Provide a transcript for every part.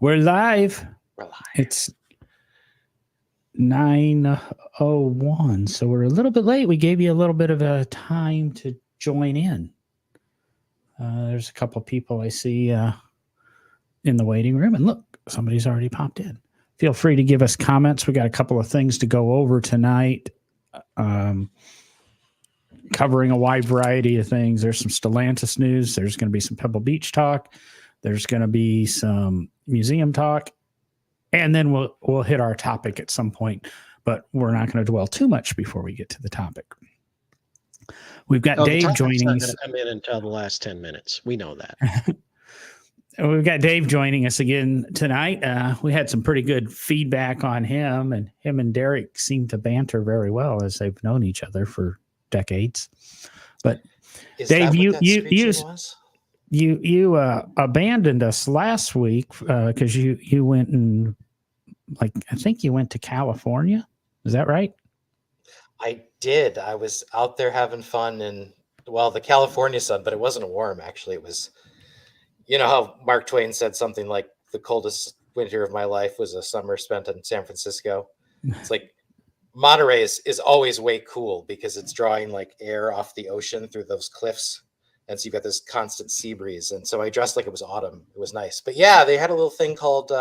We're live. We're live. It's 9:01, so we're a little bit late. We gave you a little bit of a time to join in. There's a couple people I see in the waiting room, and look, somebody's already popped in. Feel free to give us comments. We got a couple of things to go over tonight, covering a wide variety of things. There's some Stellantis news. There's going to be some Pebble Beach talk. There's going to be some museum talk. And then we'll hit our topic at some point, but we're not going to dwell too much before we get to the topic. We've got Dave joining us. Not going to come in until the last 10 minutes. We know that. We've got Dave joining us again tonight. We had some pretty good feedback on him, and him and Derek seem to banter very well as they've known each other for decades. But Dave, you abandoned us last week because you went and I think you went to California. Is that right? I did. I was out there having fun in the California sun, but it wasn't warm actually. It was, you know how Mark Twain said something like the coldest winter of my life was a summer spent in San Francisco. It's like Monterey is always way cool because it's drawing like air off the ocean through those cliffs. And so you've got this constant sea breeze. And so I dressed like it was autumn. It was nice. But yeah, they had a little thing called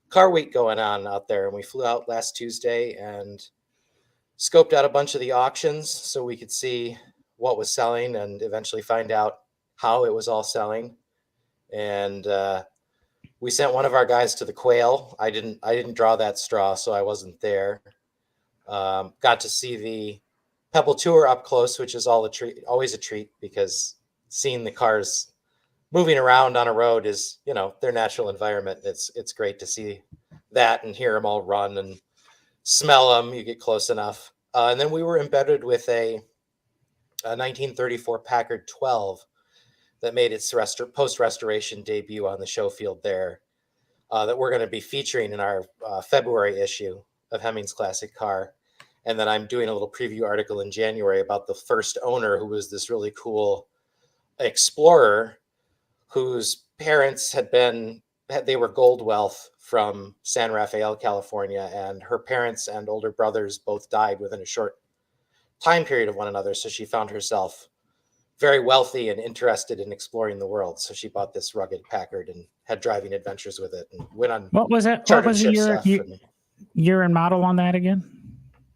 Car Week going on out there. And we flew out last Tuesday and scoped out a bunch of the auctions so we could see what was selling and eventually find out how it was all selling. And we sent one of our guys to the Quail. I didn't draw that straw, so I wasn't there. Got to see the Pebble Tour up close, which is always a treat because seeing the cars moving around on a road is, their natural environment. It's great to see that and hear them all run and smell them. You get close enough. And then we were embedded with a 1934 Packard 12 that made its post-restoration debut on the show field there that we're going to be featuring in our February issue of Hemmings Classic Car. And then I'm doing a little preview article in January about the first owner, who was this really cool explorer whose parents they were gold wealth from San Rafael, California. And her parents and older brothers both died within a short time period of one another. So she found herself very wealthy and interested in exploring the world. So she bought this rugged Packard and had driving adventures with it and went on. What was it? What was the year and model on that again?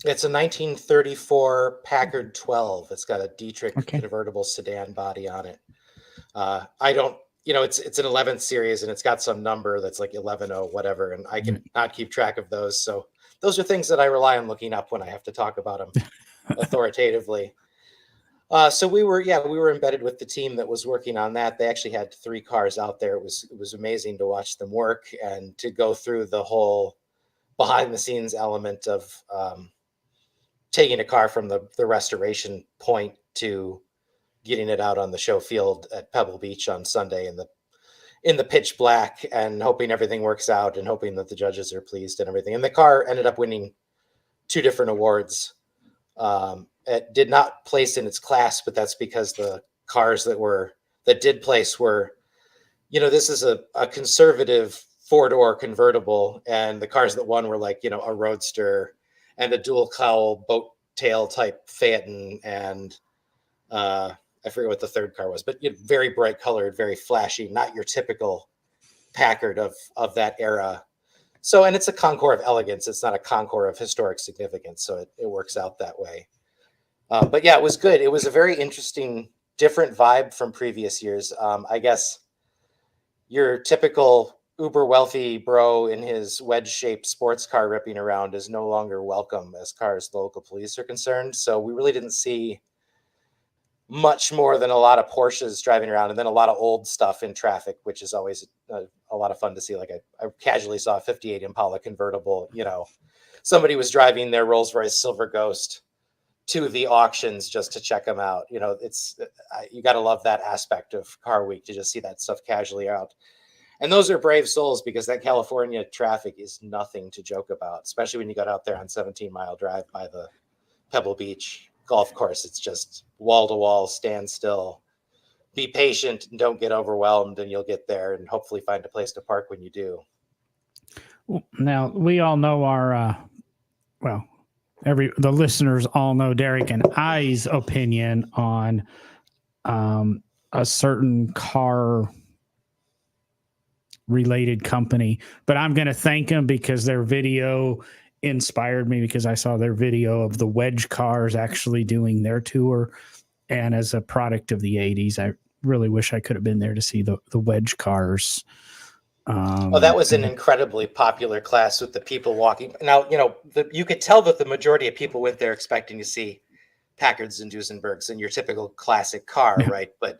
It's a 1934 Packard 12. It's got a Dietrich convertible sedan body on it. It's an 11th series and it's got some number that's like 11 whatever. And I can not keep track of those. So those are things that I rely on looking up when I have to talk about them authoritatively. So we were embedded with the team that was working on that. They actually had 3 cars out there. It was amazing to watch them work and to go through the whole behind the scenes element of taking a car from the restoration point to getting it out on the show field at Pebble Beach on Sunday in the pitch black and hoping everything works out and hoping that the judges are pleased and everything. And the car ended up winning 2 different awards. It did not place in its class, but that's because the cars that did place were, this is a conservative 4-door convertible, and the cars that won were like, a Roadster and a dual cowl boat tail type Phaeton, and I forget what the third car was, but very bright colored, very flashy, not your typical Packard of that era. So, and it's a Concours of elegance. It's not a Concours of historic significance. So it works out that way. But yeah, it was good. It was a very interesting, different vibe from previous years. I guess your typical uber wealthy bro in his wedge-shaped sports car ripping around is no longer welcome as far as local police are concerned. So we really didn't see much more than a lot of Porsches driving around and then a lot of old stuff in traffic, which is always a lot of fun to see. Like I casually saw a 58 Impala convertible, somebody was driving their Rolls-Royce Silver Ghost to the auctions just to check them out. It's you got to love that aspect of Car Week to just see that stuff casually out. And those are brave souls because that California traffic is nothing to joke about, especially when you got out there on 17-mile drive by the Pebble Beach golf course. It's just wall to wall, standstill, be patient and don't get overwhelmed, and you'll get there and hopefully find a place to park when you do. Now we all know our the listeners all know Derek and I's opinion on a certain car related company, but I'm going to thank them because their video inspired me, because I saw their video of the Wedge cars actually doing their tour. And as a product of the 80s, I really wish I could have been there to see the Wedge cars. That was an incredibly popular class with the people walking. Now, you could tell that the majority of people went there expecting to see Packards and Duesenbergs in your typical classic car, right? But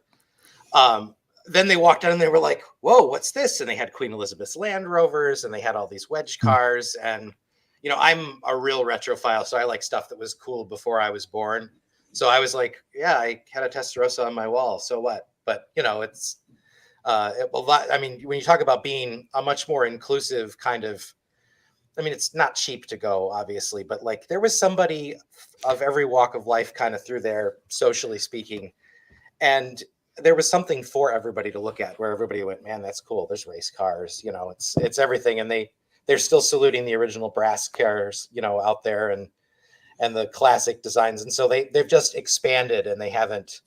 then they walked out and they were like, whoa, what's this? And they had Queen Elizabeth's Land Rovers and they had all these Wedge cars. And, I'm a real retrophile, so I like stuff that was cool before I was born. So I was like, yeah, I had a Testarossa on my wall. So what? But, it's, when you talk about being a much more inclusive kind of, it's not cheap to go, obviously, but like there was somebody of every walk of life kind of through there, socially speaking. And there was something for everybody to look at, where everybody went, man, that's cool. There's race cars, it's everything. And they're still saluting the original brass cars, out there and the classic designs. And so they've just expanded, and they haven't,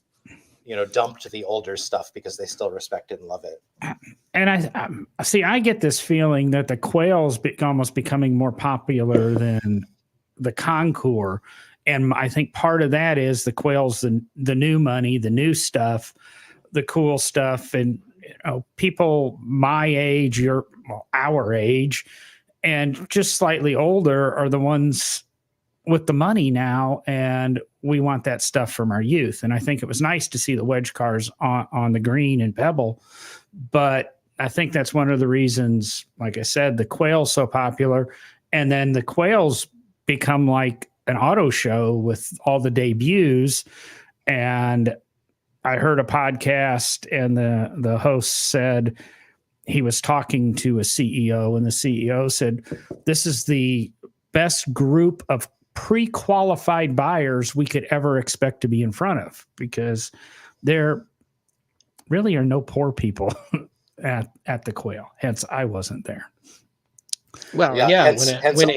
dumped the older stuff because they still respect it and love it. And I get this feeling that the Quail's almost becoming more popular than the Concours. And I think part of that is the Quail's, the new money, the new stuff, the cool stuff. And people my age, our age, and just slightly older are the ones with the money now, and we want that stuff from our youth. And I think it was nice to see the Wedge cars on the green and Pebble, but I think that's one of the reasons, like I said, the Quail's so popular. And then the Quail's become like an auto show with all the debuts. And I heard a podcast, and the host said he was talking to a CEO, and the CEO said, this is the best group of pre-qualified buyers we could ever expect to be in front of, because there really are no poor people at the Quail. Hence, I wasn't there. Well, hence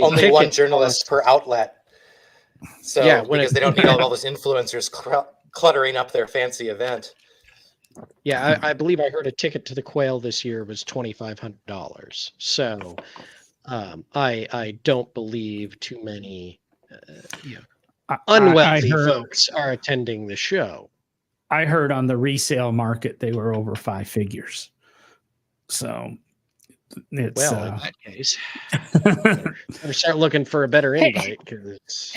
only one journalist per outlet. So because they don't need all those influencers cluttering up their fancy event. Yeah, I believe I heard a ticket to the Quail this year was $2,500. So I don't believe too many unwealthy folks are attending the show. I heard on the resale market they were over 5 figures. So it's in that case, better start looking for a better invite.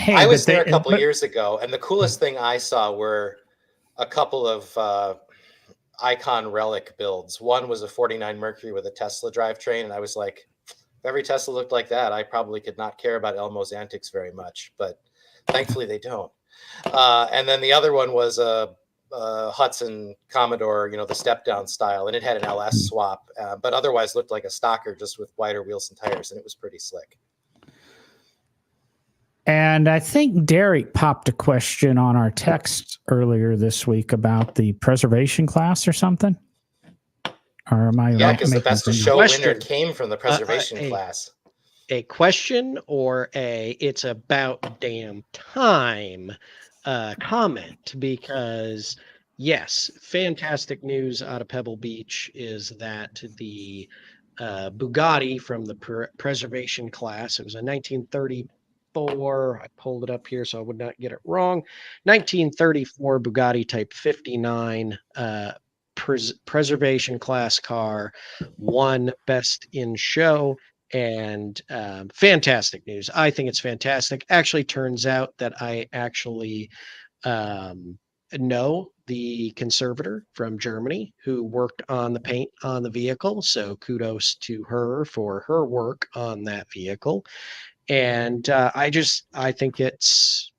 I was there a couple of years ago, and the coolest thing I saw were a couple of icon relic builds. One was a 49 Mercury with a Tesla drivetrain, and I was like, if every Tesla looked like that, I probably could not care about Elmo's antics very much, but thankfully they don't. And then the other one was a Hudson Commodore, the step down style, and it had an LS swap, but otherwise looked like a stocker, just with wider wheels and tires, and it was pretty slick. And I think Derek popped a question on our text earlier this week about the preservation class or something. Or am I? Yeah, because the best of show winner came from the preservation class. A question or it's about damn time comment, because yes, fantastic news out of Pebble Beach is that the Bugatti from the preservation class, it was a 1934, I pulled it up here so I would not get it wrong, 1934 Bugatti Type 59 preservation class car won best in show. And fantastic news. I think it's fantastic. Actually, turns out that I actually know the conservator from Germany who worked on the paint on the vehicle. So kudos to her for her work on that vehicle. And I think it's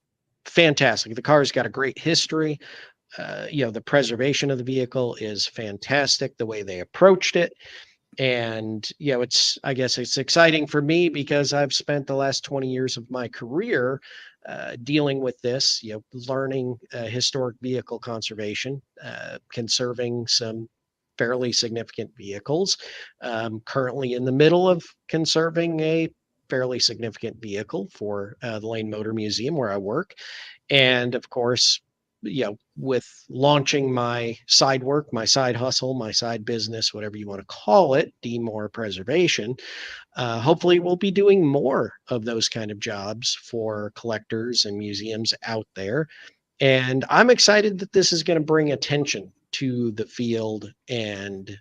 fantastic. The car's got a great history. The preservation of the vehicle is fantastic, the way they approached it. And, I guess it's exciting for me because I've spent the last 20 years of my career dealing with this, learning historic vehicle conservation, conserving some fairly significant vehicles. Currently in the middle of conserving a fairly significant vehicle for the Lane Motor Museum where I work. And of course, with launching my side work, my side hustle, my side business, whatever you want to call it, DMOR Preservation, hopefully we'll be doing more of those kind of jobs for collectors and museums out there. And I'm excited that this is going to bring attention to the field and,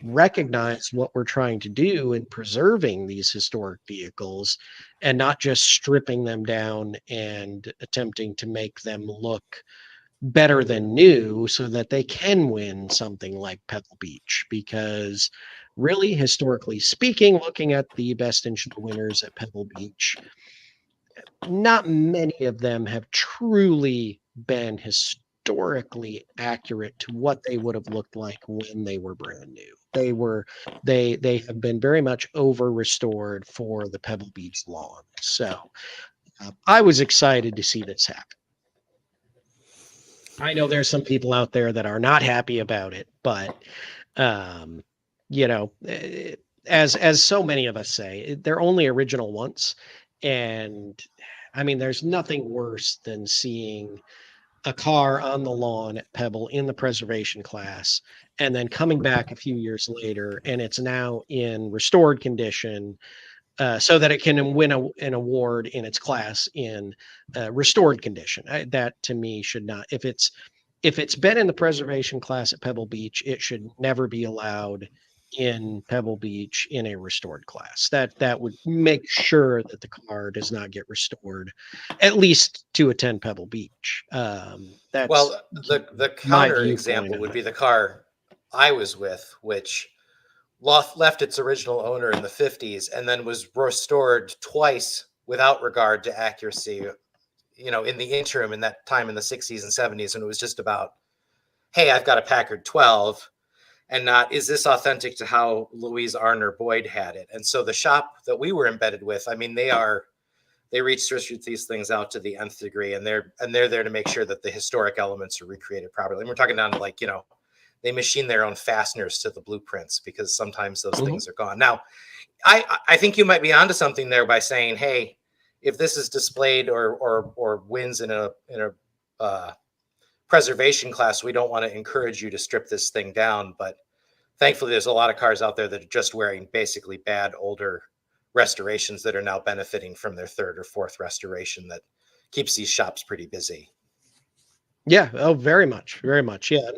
recognize what we're trying to do in preserving these historic vehicles and not just stripping them down and attempting to make them look better than new so that they can win something like Pebble Beach. Because really, historically speaking, looking at the best in show winners at Pebble Beach, not many of them have truly been historically accurate to what they would have looked like when they were brand new. They have been very much over restored for the Pebble Beach lawn. So I was excited to see this happen. I know there's some people out there that are not happy about it, but as so many of us say, they're only original once. And I mean, there's nothing worse than seeing a car on the lawn at Pebble in the preservation class and then coming back a few years later and it's now in restored condition, so that it can win an award in its class in restored condition. That to me should not, if it's been in the preservation class at Pebble Beach, it should never be allowed in Pebble Beach in a restored class. That would make sure that the car does not get restored, at least to attend Pebble Beach. That's well, the counter example would be the car I was with, which left its original owner in the 50s and then was restored twice without regard to accuracy, in the interim, in that time in the 60s and 70s. And it was just about, hey, I've got a Packard 12, and not, is this authentic to how Louise Arner Boyd had it? And so the shop that we were embedded with, I mean, they reach these things out to the nth degree, and they're there to make sure that the historic elements are recreated properly. And we're talking down to they machine their own fasteners to the blueprints because sometimes those things are gone. Now, I think you might be onto something there by saying, hey, if this is displayed or wins in a preservation class, we don't want to encourage you to strip this thing down. But thankfully, there's a lot of cars out there that are just wearing basically bad older restorations that are now benefiting from their third or fourth restoration that keeps these shops pretty busy. Yeah. Oh, very much. Very much. Yeah.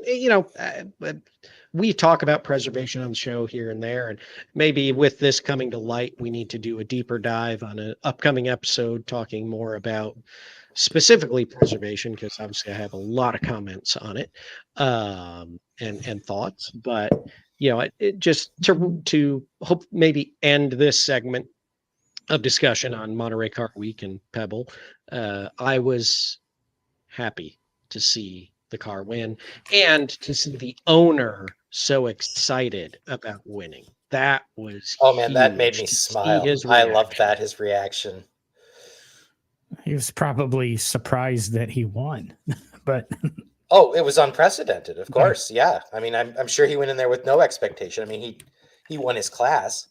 We talk about preservation on the show here and there, and maybe with this coming to light, we need to do a deeper dive on an upcoming episode talking more about specifically preservation, because obviously I have a lot of comments on it and thoughts. But it just to hope maybe end this segment of discussion on Monterey Car Week and Pebble, I was happy to see the car win and to see the owner so excited about winning. That was that made me smile. I loved that, his reaction. He was probably surprised that he won, but it was unprecedented, of course. Yeah. I mean, I'm sure he went in there with no expectation. I mean, he won his class,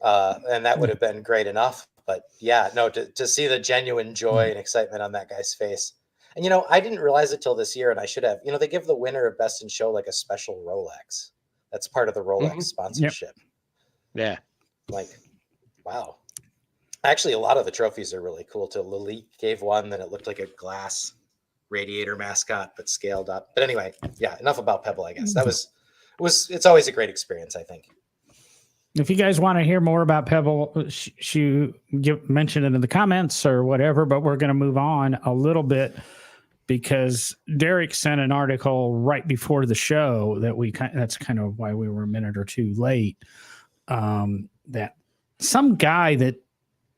and that would have been great enough. But yeah, no, to see the genuine joy and excitement on that guy's face. And, I didn't realize it till this year, and I should have. They give the winner of Best in Show like a special Rolex. That's part of the Rolex sponsorship. Yep. Yeah. Wow. Actually, a lot of the trophies are really cool too. Lalique gave one that it looked like a glass radiator mascot, but scaled up. But anyway, yeah, enough about Pebble, I guess. It's always a great experience, I think. If you guys want to hear more about Pebble, mention it in the comments or whatever, but we're going to move on a little bit because Derek sent an article right before the show that's kind of why we were a minute or two late. That some guy that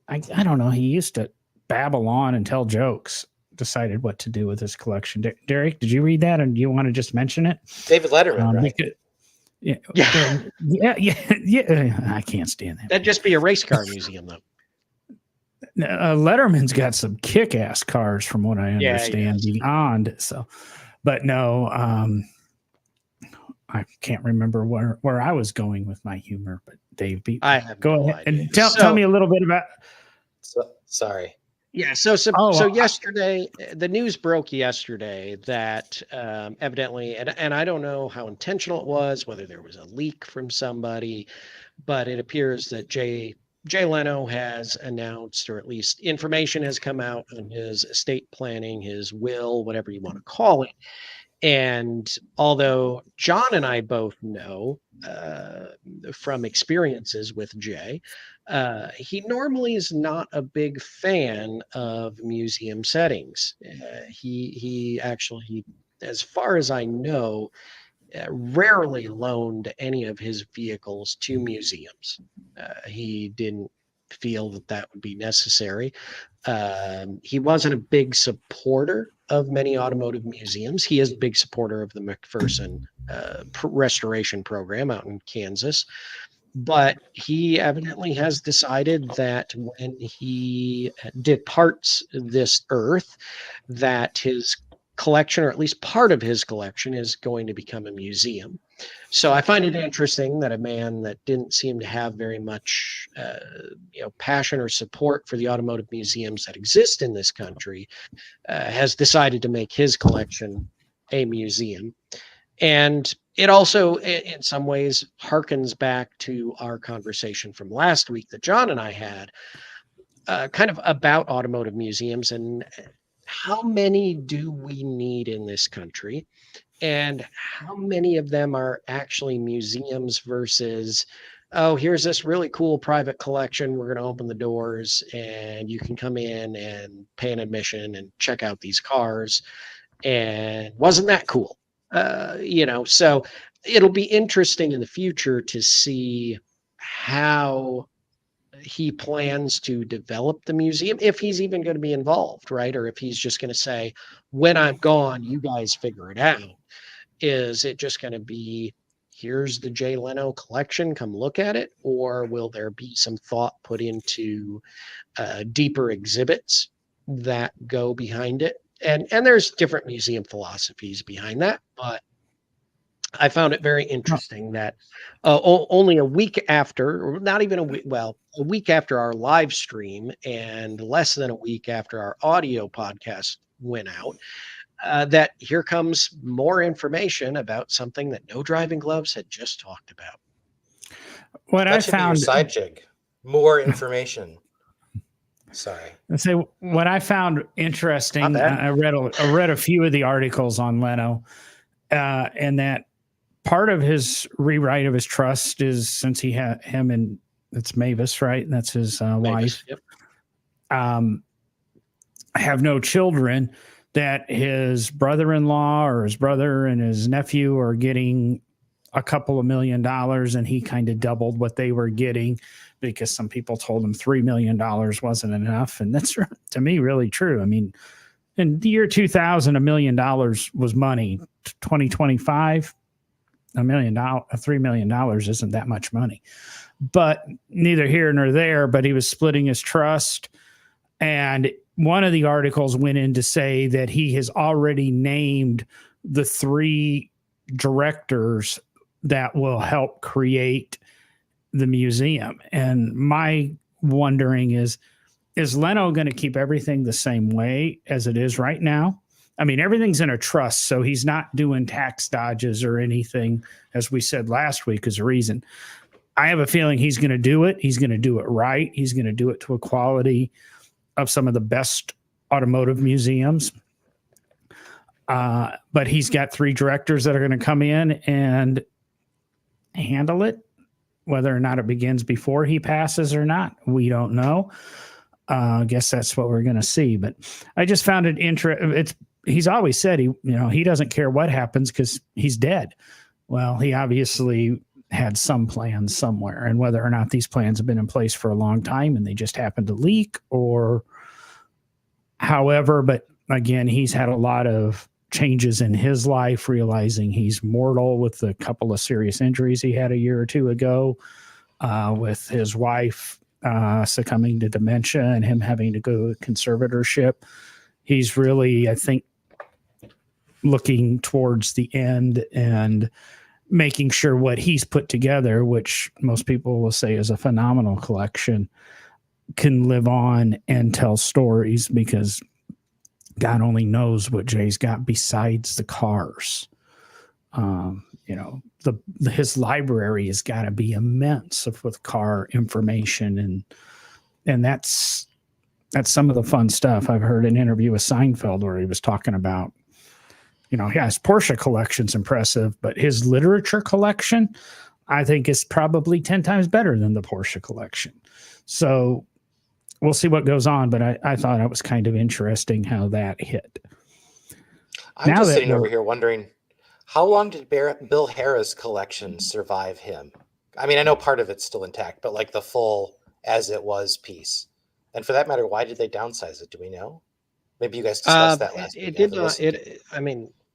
I don't know, he used to babble on and tell jokes, decided what to do with his collection. Derek, did you read that? And do you want to just mention it? David Letterman, right? Yeah. I can't stand that. That'd just be a race car museum, though. Letterman's got some kick-ass cars from what I Yeah, he understand does. beyond. So, but no, I can't remember where I was going with my humor, but Dave, I have go no ahead idea. and tell me a little bit about. Sorry. Yeah, so Oh, yesterday, the news broke yesterday that evidently, and I don't know how intentional it was, whether there was a leak from somebody, but it appears that Jay Leno has announced, or at least information has come out on his estate planning, his will, whatever you want to call it. And although John and I both know from experiences with Jay, he normally is not a big fan of museum settings. He actually, as far as I know, rarely loaned any of his vehicles to museums. He didn't feel that would be necessary. He wasn't a big supporter of many automotive museums. He is a big supporter of the McPherson restoration program out in Kansas. But he evidently has decided that when he departs this earth, that his collection, or at least part of his collection, is going to become a museum. So I find it interesting that a man that didn't seem to have very much passion or support for the automotive museums that exist in this country has decided to make his collection a museum. And it also, in some ways, harkens back to our conversation from last week that John and I had, kind of about automotive museums and how many do we need in this country, and how many of them are actually museums versus, oh, here's this really cool private collection. We're going to open the doors and you can come in and pay an admission and check out these cars. And wasn't that cool? So it'll be interesting in the future to see how he plans to develop the museum, if he's even going to be involved, right? Or if he's just going to say, when I'm gone, you guys figure it out. Is it just going to be, here's the Jay Leno collection, come look at it? Or will there be some thought put into deeper exhibits that go behind it? And there's different museum philosophies behind that, but I found it very interesting that only a week after, or not even a week, well, a week after our live stream and less than a week after our audio podcast went out, that here comes more information about something that No Driving Gloves had just talked about. What That I should be your found, side jig. More information. Sorry. let's say what I found interesting. Not bad. I read a few of the articles on Leno, and that part of his rewrite of his trust is, since he had him and it's Mavis, right? And that's his wife. Yep. Have no children, that his brother-in-law or his brother and his nephew are getting a couple of $1 million, and he kind of doubled what they were getting because some people told him $3 million wasn't enough. And that's, to me, really true. I mean, in the year 2000, $1 million was money. 2025, $3 million isn't that much money. But neither here nor there, but he was splitting his trust. And one of the articles went in to say that he has already named the 3 directors that will help create the museum. And my wondering is Leno going to keep everything the same way as it is right now? I mean, everything's in a trust, so he's not doing tax dodges or anything, as we said last week, is a reason. I have a feeling he's going to do it. He's going to do it right. He's going to do it to a quality of some of the best automotive museums. But he's got 3 directors that are going to come in and handle it. Whether or not it begins before he passes or not, we don't know. I guess that's what we're going to see. But I just found it interesting. He's always said he doesn't care what happens because he's dead. Well, he obviously had some plans somewhere, and whether or not these plans have been in place for a long time and they just happened to leak or however. But again, he's had a lot of changes in his life, realizing he's mortal with a couple of serious injuries he had a year or 2 ago, with his wife succumbing to dementia and him having to go to conservatorship. He's really, I think, looking towards the end and making sure what he's put together, which most people will say is a phenomenal collection, can live on and tell stories, because God only knows what Jay's got besides the cars. His library has got to be immense with car information, and that's some of the fun stuff. I've heard an interview with Seinfeld where he was talking about, his Porsche collection's impressive, but his literature collection, I think, is probably 10 times better than the Porsche collection. So we'll see what goes on, but I thought it was kind of interesting how that hit. I'm just sitting over here wondering, how long did Bill Harrah's collection survive him? I mean, I know part of it's still intact, but like the full as it was piece. And for that matter, why did they downsize it? Do we know? Maybe you guys discussed that last week. It did not.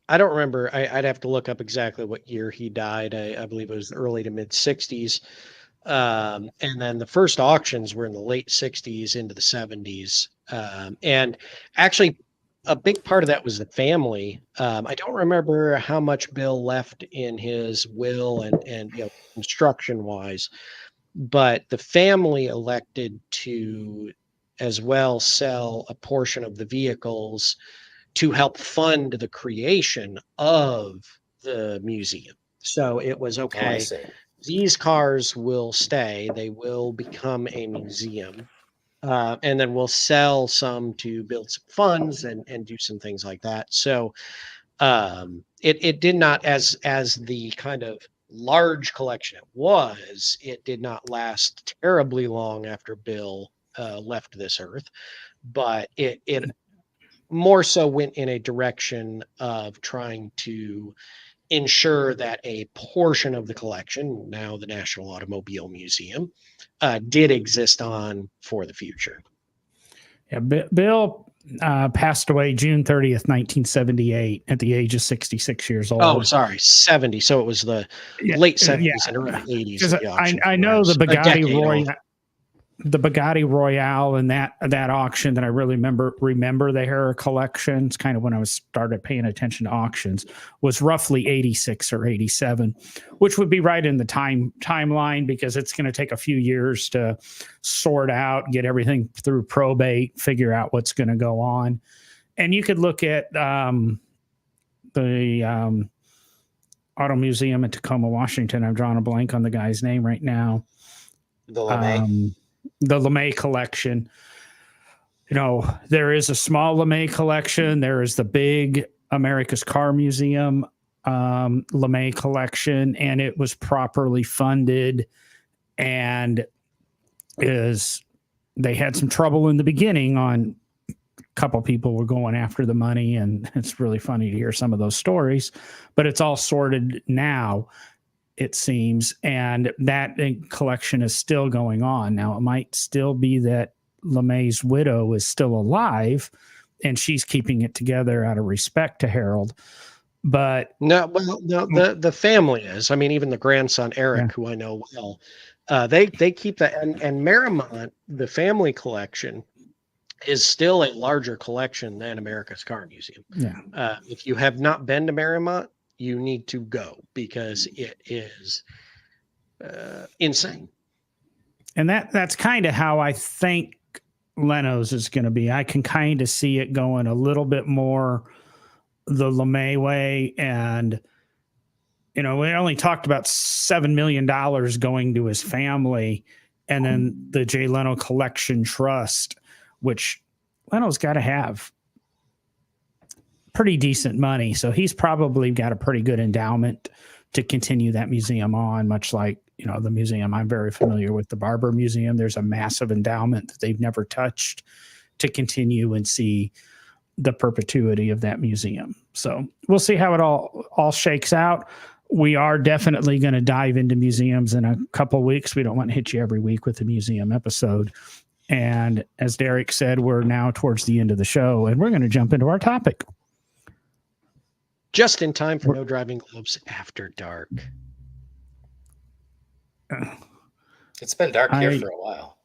I don't remember. I'd have to look up exactly what year he died. I believe it was the early to mid 60s. And then the first auctions were in the late 60s into the 70s. And actually, a big part of that was the family. I don't remember how much Bill left in his will and construction wise, but the family elected to as well sell a portion of the vehicles to help fund the creation of the museum. So it was okay. These cars will stay. They will become a museum. And then we'll sell some to build some funds and do some things like that. So it did not, as the kind of large collection it did not last terribly long after Bill left this earth, but it more so went in a direction of trying to ensure that a portion of the collection, now the National Automobile Museum, did exist on for the future. Yeah, Bill passed away June 30th, 1978 at the age of 66 years old. Oh, sorry, 70. So it was the late 70s and early 80s. I know the Bugatti Royale. The Bugatti Royale and that auction that I really remember the Harrah collection. It's kind of when I started paying attention to auctions, was roughly 86 or 87, which would be right in the timeline, because it's going to take a few years to sort out, get everything through probate, figure out what's going to go on. And you could look at the Auto Museum in Tacoma, Washington. I'm drawing a blank on the guy's name right now. The LeMay. The LeMay collection. There is a small LeMay collection. There is the big America's Car Museum LeMay collection, and it was properly funded, and they had some trouble in the beginning on a couple people were going after the money, and it's really funny to hear some of those stories, but it's all sorted now, it seems, and that collection is still going on. Now, it might still be that LeMay's widow is still alive and she's keeping it together out of respect to Harold. But the family is. I mean, even the grandson Eric, who I know well, they keep that. And Marymount, the family collection, is still a larger collection than America's Car Museum. Yeah. If you have not been to Marymount, you need to go, because it is insane. And that's kind of how I think Leno's is going to be. I can kind of see it going a little bit more the LeMay way. And, we only talked about $7 million going to his family, and then the Jay Leno Collection Trust, which Leno's got to have pretty decent money. So he's probably got a pretty good endowment to continue that museum on, much like, the museum I'm very familiar with, the Barber Museum. There's a massive endowment that they've never touched to continue and see the perpetuity of that museum. So we'll see how it all shakes out. We are definitely going to dive into museums in a couple of weeks. We don't want to hit you every week with a museum episode. And as Derek said, we're now towards the end of the show, and we're going to jump into our topic. Just in time for No Driving Gloves After Dark. It's been dark here for a while.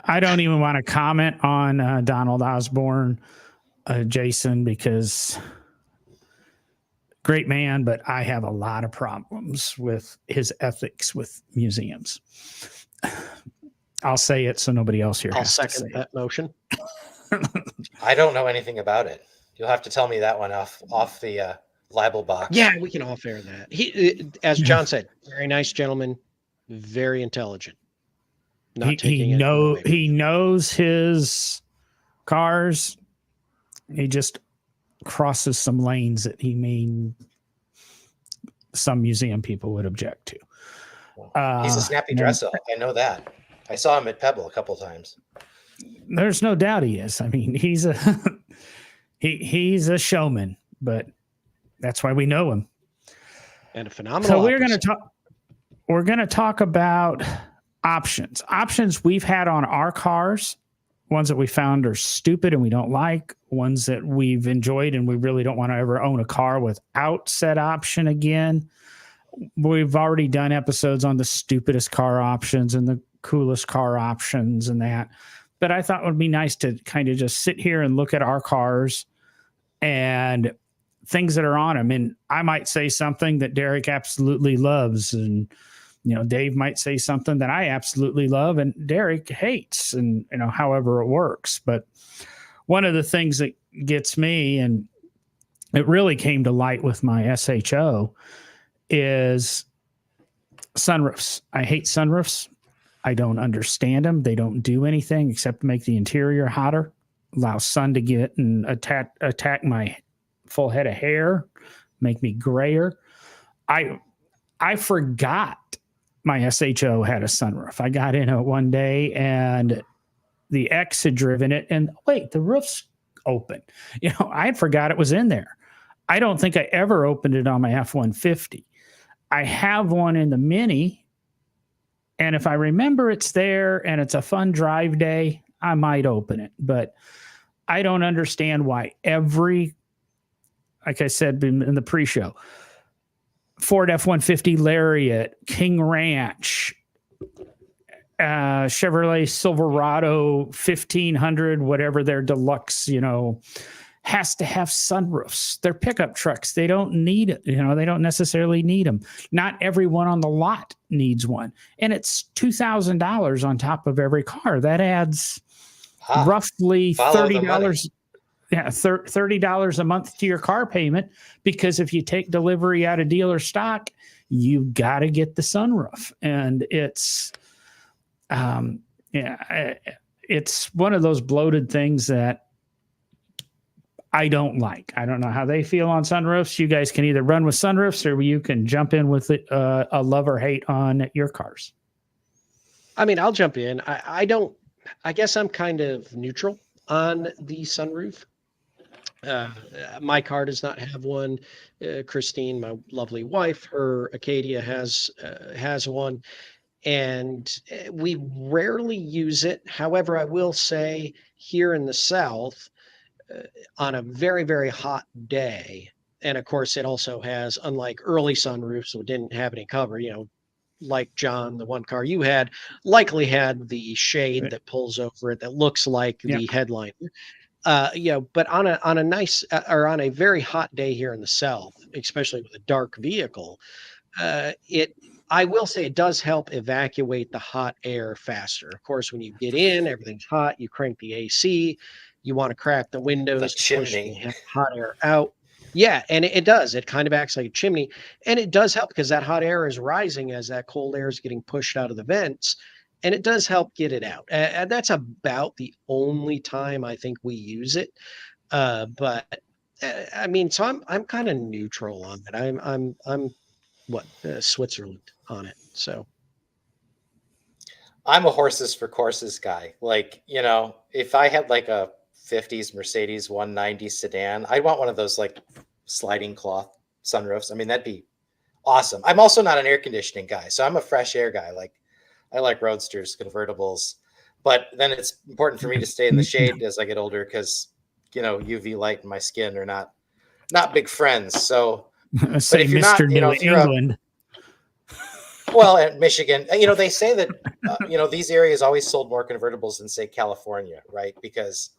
I don't even want to comment on Donald Osborne, Jason, because great man, but I have a lot of problems with his ethics with museums. I'll say it so nobody else here I'll has to say second that motion. I don't know anything about it. You'll have to tell me that one off the libel box. Yeah, we can off air that. He, as John said, very nice gentleman, very intelligent. Not taking it away from he knows his cars. He just crosses some lanes that some museum people would object to. He's a snappy dresser. I know that. I saw him at Pebble a couple times. There's no doubt he is. I mean, he's a he's a showman, but that's why we know him. and a phenomenal. So we're going to talk about options we've had on our cars, ones that we found are stupid and we don't like, ones that we've enjoyed and we really don't want to ever own a car without said option again. We've already done episodes on the stupidest car options and the coolest car options and that. But I thought it would be nice to kind of just sit here and look at our cars and things that are on them. And I might say something that Derek absolutely loves, and Dave might say something that I absolutely love and Derek hates, and however it works. But one of the things that gets me, and it really came to light with my SHO, is sunroofs. I hate sunroofs. I don't understand them. They don't do anything except make the interior hotter, allow sun to get and attack my full head of hair, make me grayer. I forgot my SHO had a sunroof. I got in it one day and the ex had driven it, and wait, the roof's open. I had forgot it was in there. I don't think I ever opened it on my F-150. I have one in the Mini, and if I remember it's there and it's a fun drive day, I might open it. But I don't understand why like I said in the pre-show, Ford F-150 Lariat, King Ranch, Chevrolet Silverado 1500, whatever their deluxe, has to have sunroofs. They're pickup trucks. They don't need it. They don't necessarily need them. Not everyone on the lot needs one. And it's $2,000 on top of every car. That adds roughly $30. Yeah, $30 a month to your car payment, because if you take delivery out of dealer stock, you got to get the sunroof. And it's it's one of those bloated things that I don't like. I don't know how they feel on sunroofs. You guys can either run with sunroofs or you can jump in with a love or hate on your cars. I mean, I'll jump in. I guess I'm kind of neutral on the sunroof. My car does not have one. Christine, my lovely wife, her Acadia has one, and we rarely use it. However, I will say here in the South, on a very, very hot day, and of course it also has, unlike early sunroofs, so it didn't have any cover, like John, the one car you had likely had the shade that pulls over it that looks like the headliner. But on a nice or on a very hot day here in the South, especially with a dark vehicle, I will say it does help evacuate the hot air faster. Of course, when you get in, everything's hot. You crank the AC. You want to crack the windows to push the hot air out. Yeah, and it does. It kind of acts like a chimney, and it does help because that hot air is rising as that cold air is getting pushed out of the vents. And it does help get it out. And that's about the only time I think we use it. But I mean, so I'm kind of neutral on it. I'm Switzerland on it. So I'm a horses for courses guy. Like, if I had like a 50s Mercedes 190 sedan, I'd want one of those like sliding cloth sunroofs. I mean, that'd be awesome. I'm also not an air conditioning guy, so I'm a fresh air guy. Like, I like roadsters, convertibles, but then it's important for me to stay in the shade as I get older because, UV light and my skin are not big friends. So, say, Mr. New England. Well, at Michigan, they say that these areas always sold more convertibles than say California, right? Because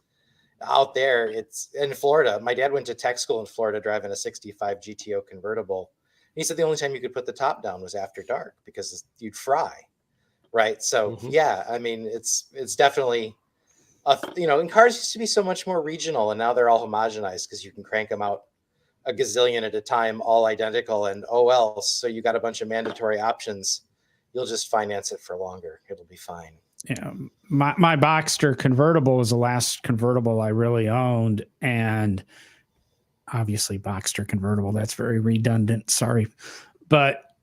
out there, it's in Florida. My dad went to tech school in Florida driving a 65 GTO convertible. He said the only time you could put the top down was after dark because you'd fry, right? So yeah, I mean, it's definitely and cars used to be so much more regional, and now they're all homogenized because you can crank them out a gazillion at a time, all identical, and oh well, so you got a bunch of mandatory options. You'll just finance it for longer. It'll be fine. Yeah, my Boxster convertible was the last convertible I really owned, and obviously Boxster convertible. That's very redundant. Sorry, but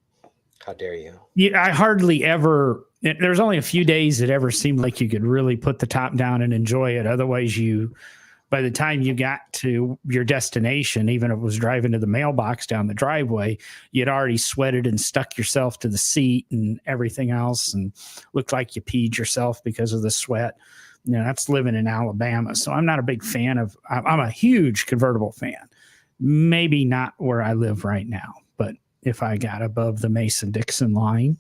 how dare you? Yeah, I hardly ever. There's only a few days it ever seemed like you could really put the top down and enjoy it. Otherwise, by the time you got to your destination, even if it was driving to the mailbox down the driveway, you'd already sweated and stuck yourself to the seat and everything else, and looked like you peed yourself because of the sweat. That's living in Alabama. So I'm not a big fan of. I'm a huge convertible fan. Maybe not where I live right now, but if I got above the Mason-Dixon line,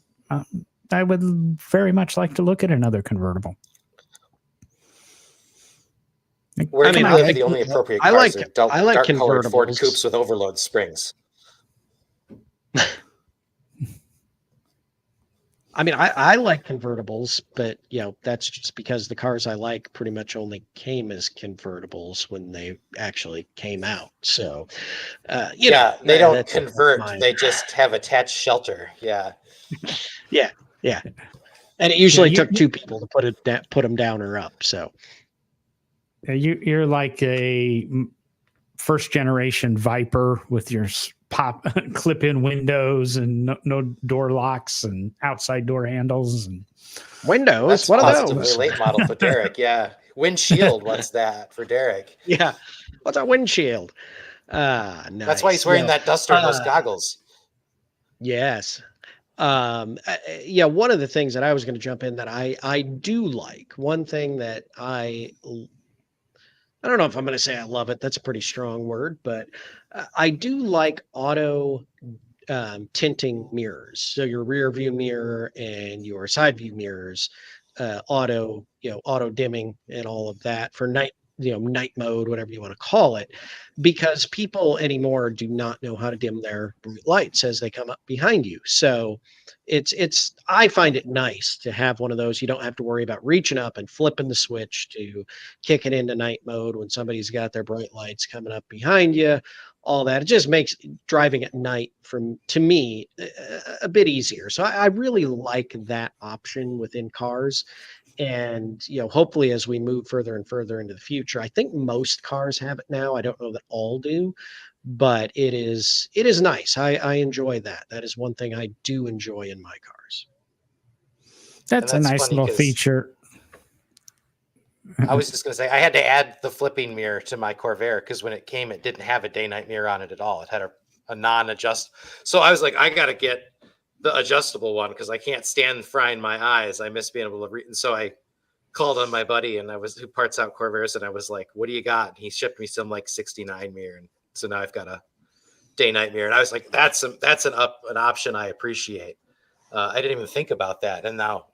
I would very much like to look at another convertible. Where I live, the only appropriate cars are dark-colored Ford convertibles. coupes with overload springs. I mean, I like convertibles, but that's just because the cars I like pretty much only came as convertibles when they actually came out. So, they don't convert; they just have attached shelter. Yeah, yeah, and it usually took two people to put them down or up. So, you're like a first generation Viper with your pop clip-in windows and no door locks and outside door handles and windows. That's what are positively those? Late model for Derek. Yeah, windshield. What's that for Derek? Yeah, what's a windshield? Nice. That's why he's wearing that duster and those goggles. Yes. One of the things that I was going to jump in that I do like, one thing that I don't know if I'm going to say I love it. That's a pretty strong word, but I do like auto tinting mirrors. So your rear view mirror and your side view mirrors, auto dimming and all of that for night mode, whatever you want to call it, because people anymore do not know how to dim their lights as they come up behind you. So I find it nice to have one of those. You don't have to worry about reaching up and flipping the switch to kick it into night mode when somebody's got their bright lights coming up behind you, all that. It just makes driving at night to me a bit easier. So I really like that option within cars. And, hopefully as we move further and further into the future, I think most cars have it now. I don't know that all do, but it is nice. I enjoy that. That is one thing I do enjoy in my cars. That's a nice little feature. I was just going to say, I had to add the flipping mirror to my Corvair because when it came, it didn't have a day-night mirror on it at all. It had a non-adjust. So I was like, I got to get the adjustable one because I can't stand frying my eyes. I miss being able to read. And so I called on my buddy who parts out Corvairs, and I was like, what do you got? And he shipped me some 69 mirror. And so now I've got a day-night mirror. And I was like, that's an option I appreciate. I didn't even think about that. And now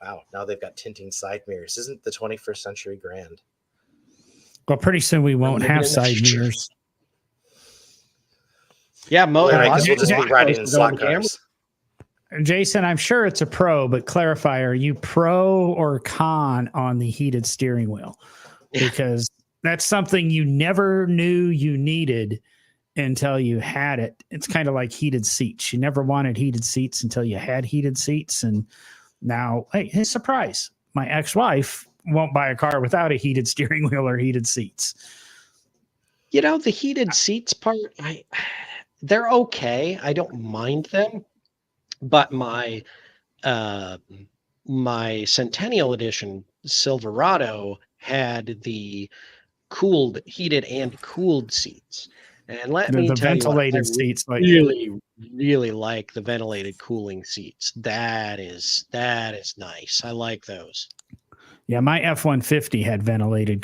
they've got tinting side mirrors. Isn't the 21st century grand? Well, pretty soon we won't have side mirrors. Yeah, we'll just be riding in slot cars. Jason, I'm sure it's a pro, but clarify, are you pro or con on the heated steering wheel? Because that's something you never knew you needed until you had it. It's kind of like heated seats. You never wanted heated seats until you had heated seats. And now, hey, surprise, my ex-wife won't buy a car without a heated steering wheel or heated seats. The heated seats part, they're okay. I don't mind them. But my Centennial Edition Silverado had the heated and cooled seats. And let me tell ventilated you, seats, really like the ventilated cooling seats. That is nice. I like those. Yeah, my F-150 had ventilated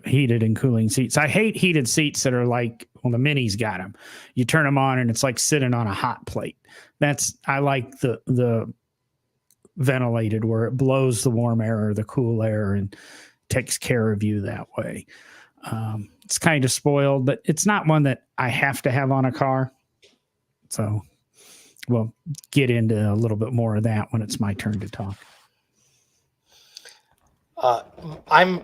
heated and cooling seats. I hate heated seats that are like, well, the Minis got them. You turn them on and it's like sitting on a hot plate. I like the ventilated where it blows the warm air or the cool air and takes care of you that way. It's kind of spoiled, but it's not one that I have to have on a car. So we'll get into a little bit more of that when it's my turn to talk. I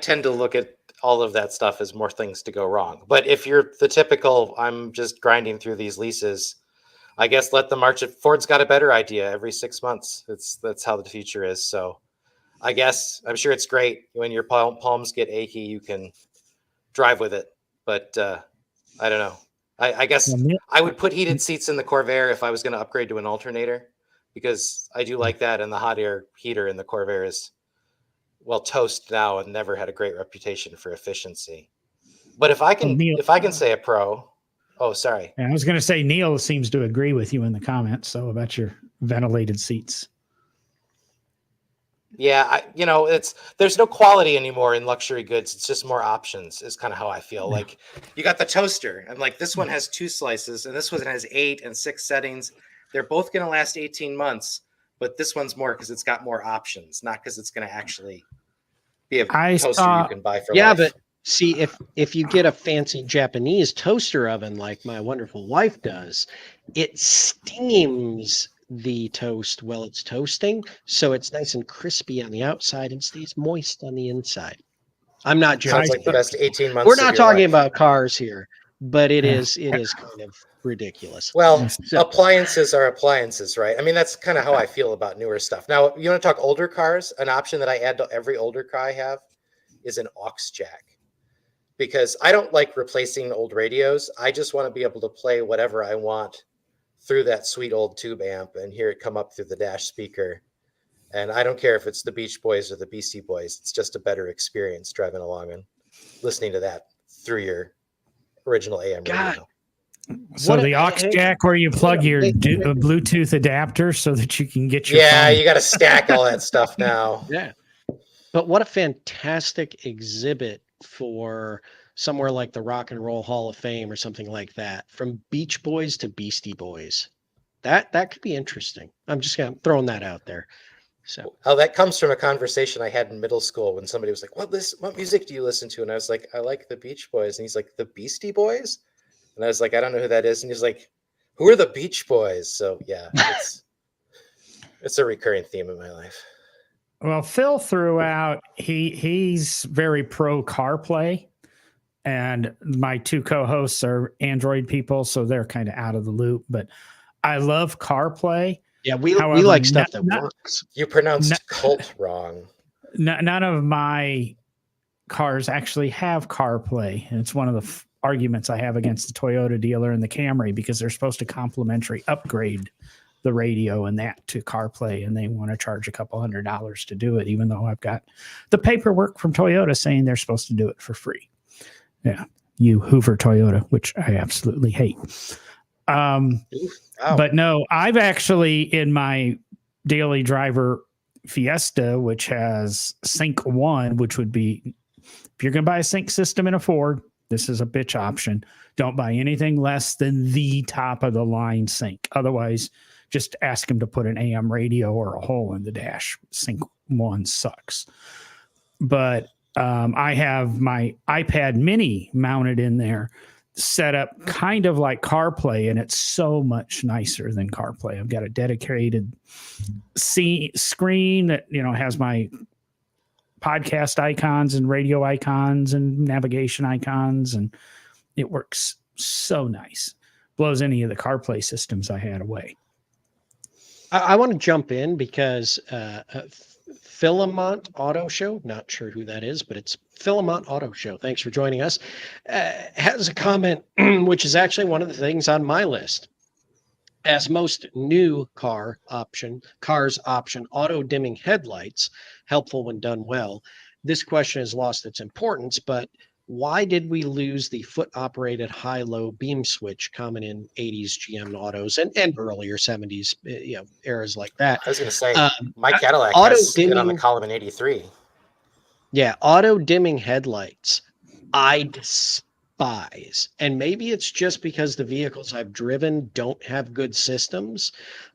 tend to look at all of that stuff as more things to go wrong. But if you're the typical, I'm just grinding through these leases, I guess let them march it. Ford's got a better idea every 6 months. That's how the future is. So I guess I'm sure it's great when your palms get achy, you can drive with it. But I don't know. I guess I would put heated seats in the Corvair if I was going to upgrade to an alternator, because I do like that. And the hot air heater in the Corvair is, well, toast now and never had a great reputation for efficiency. But if I can say a pro, sorry. I was going to say, Neil seems to agree with you in the comments. So about your ventilated seats. Yeah, there's no quality anymore in luxury goods. It's just more options is kind of how I feel. Yeah. Like you got the toaster and like this one has 2 slices and this one has 8 and 6 settings. They're both going to last 18 months, but this one's more because it's got more options, not because it's going to actually be a toaster you can buy for life. But see, if you get a fancy Japanese toaster oven like my wonderful wife does, it steams the toast while it's toasting, so it's nice and crispy on the outside and stays moist on the inside. I'm not joking. Sounds like the best 18 months. We're not talking about cars here, but it is kind of ridiculous. Well, appliances are appliances, right? I mean, that's kind of how I feel about newer stuff. Now, you want to talk older cars? An option that I add to every older car I have is an aux jack, because I don't like replacing old radios. I just want to be able to play whatever I want through that sweet old tube amp and hear it come up through the dash speaker. And I don't care if it's the Beach Boys or the Beastie Boys. It's just a better experience driving along and listening to that through your original AM radio. So the aux jack where you plug your Bluetooth adapter so that you can get your phone. You got to stack all that stuff now. Yeah. But what a fantastic exhibit for somewhere like the Rock and Roll Hall of Fame or something like that, from Beach Boys to Beastie Boys. That could be interesting. I'm just throwing that out there. So that comes from a conversation I had in middle school when somebody was like, what music do you listen to? And I was like, I like the Beach Boys. And he's like, the Beastie Boys? And I was like, I don't know who that is. And he's like, who are the Beach Boys? So yeah, it's a recurring theme in my life. Well, Phil threw out, he's very pro CarPlay. And my 2 co-hosts are Android people, so they're kind of out of the loop. But I love CarPlay. Yeah, we like stuff that works. You pronounced cult wrong. None of my cars actually have CarPlay. And it's one of the arguments I have against the Toyota dealer and the Camry, because they're supposed to complimentary upgrade the radio and that to CarPlay, and they want to charge a couple $100 to do it, even though I've got the paperwork from Toyota saying they're supposed to do it for free. Yeah, you Hoover Toyota, which I absolutely hate. But no, I've actually, in my daily driver Fiesta, which has Sync 1, which would be, if you're going to buy a sync system in a Ford, this is a bitch option. Don't buy anything less than the top of the line sync. Otherwise, just ask them to put an AM radio or a hole in the dash. Sync 1 sucks. But I have my iPad mini mounted in there, set up kind of like CarPlay, and it's so much nicer than CarPlay. I've got a dedicated screen that, has my podcast icons and radio icons and navigation icons, and it works so nice. Blows any of the CarPlay systems I had away. I want to jump in because Philemont Auto Show, not sure who that is, but it's Philemont Auto Show. Thanks for joining us. Has a comment, which is actually one of the things on my list. As most new cars option auto dimming headlights, helpful when done well. This question has lost its importance, but why did we lose the foot operated high-low beam switch common in 80s GM autos and earlier 70s, eras like that? I was going to say, Um, my Cadillac auto has it on the dimming, column in 83. yeah, auto dimming headlights, I despise. And maybe it's just because the vehicles I've driven don't have good systems.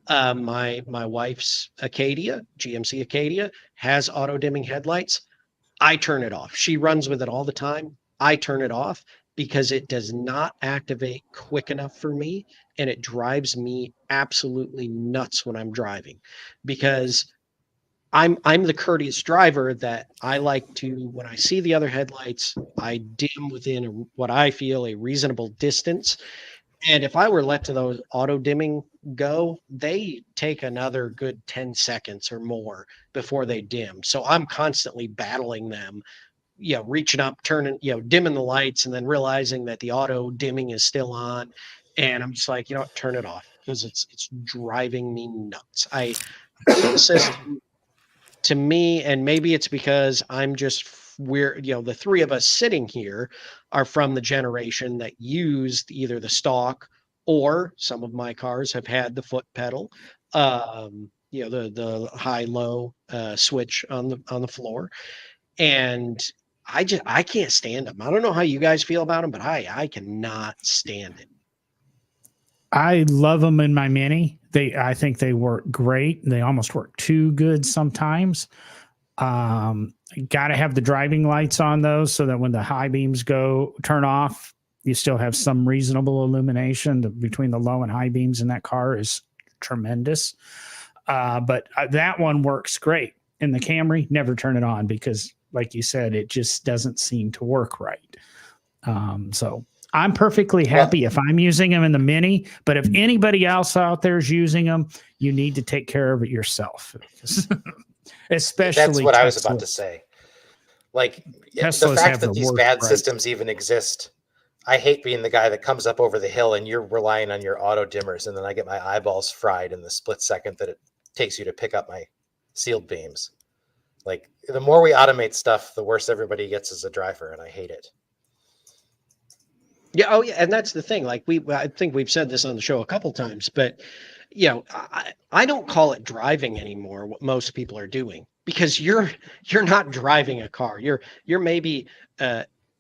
My wife's Acadia, GMC Acadia, has auto dimming headlights. I turn it off. She runs with it all the time. I turn it off because it does not activate quick enough for me, and it drives me absolutely nuts when I'm driving, because I'm the courteous driver that I like to, when I see the other headlights, I dim within what I feel a reasonable distance. And if I were let to those auto dimming go, they take another good 10 seconds or more before they dim. So I'm constantly battling them, reaching up, turning, dimming the lights, and then realizing that the auto dimming is still on. And I'm just like, turn it off, because it's driving me nuts. The system, to me, and maybe it's because we're, the three of us sitting here are from the generation that used either the stock, or some of my cars have had the foot pedal, the high low switch on the floor. And I can't stand them. I don't know how you guys feel about them, but I cannot stand it. I love them in my Mini. I think they work great. They almost work too good sometimes. Got to have the driving lights on those so that when the high beams turn off, you still have some reasonable illumination. Between the low and high beams in that car is tremendous. But that one works great. In the Camry, never turn it on because, like you said, it just doesn't seem to work right. So I'm perfectly happy if I'm using them in the Mini, but if anybody else out there is using them, you need to take care of it yourself. Especially that's what Teslas. I was about to say. Like Teslas the fact have that the these worst bad price. systems even exist. I hate being the guy that comes up over the hill and you're relying on your auto dimmers, and then I get my eyeballs fried in the split second that it takes you to pick up my sealed beams. Like the more we automate stuff, the worse everybody gets as a driver, and I hate it. Yeah. Oh, yeah. And that's the thing. Like I think we've said this on the show a couple times, but I don't call it driving anymore. What most people are doing, because you're not driving a car. You're maybe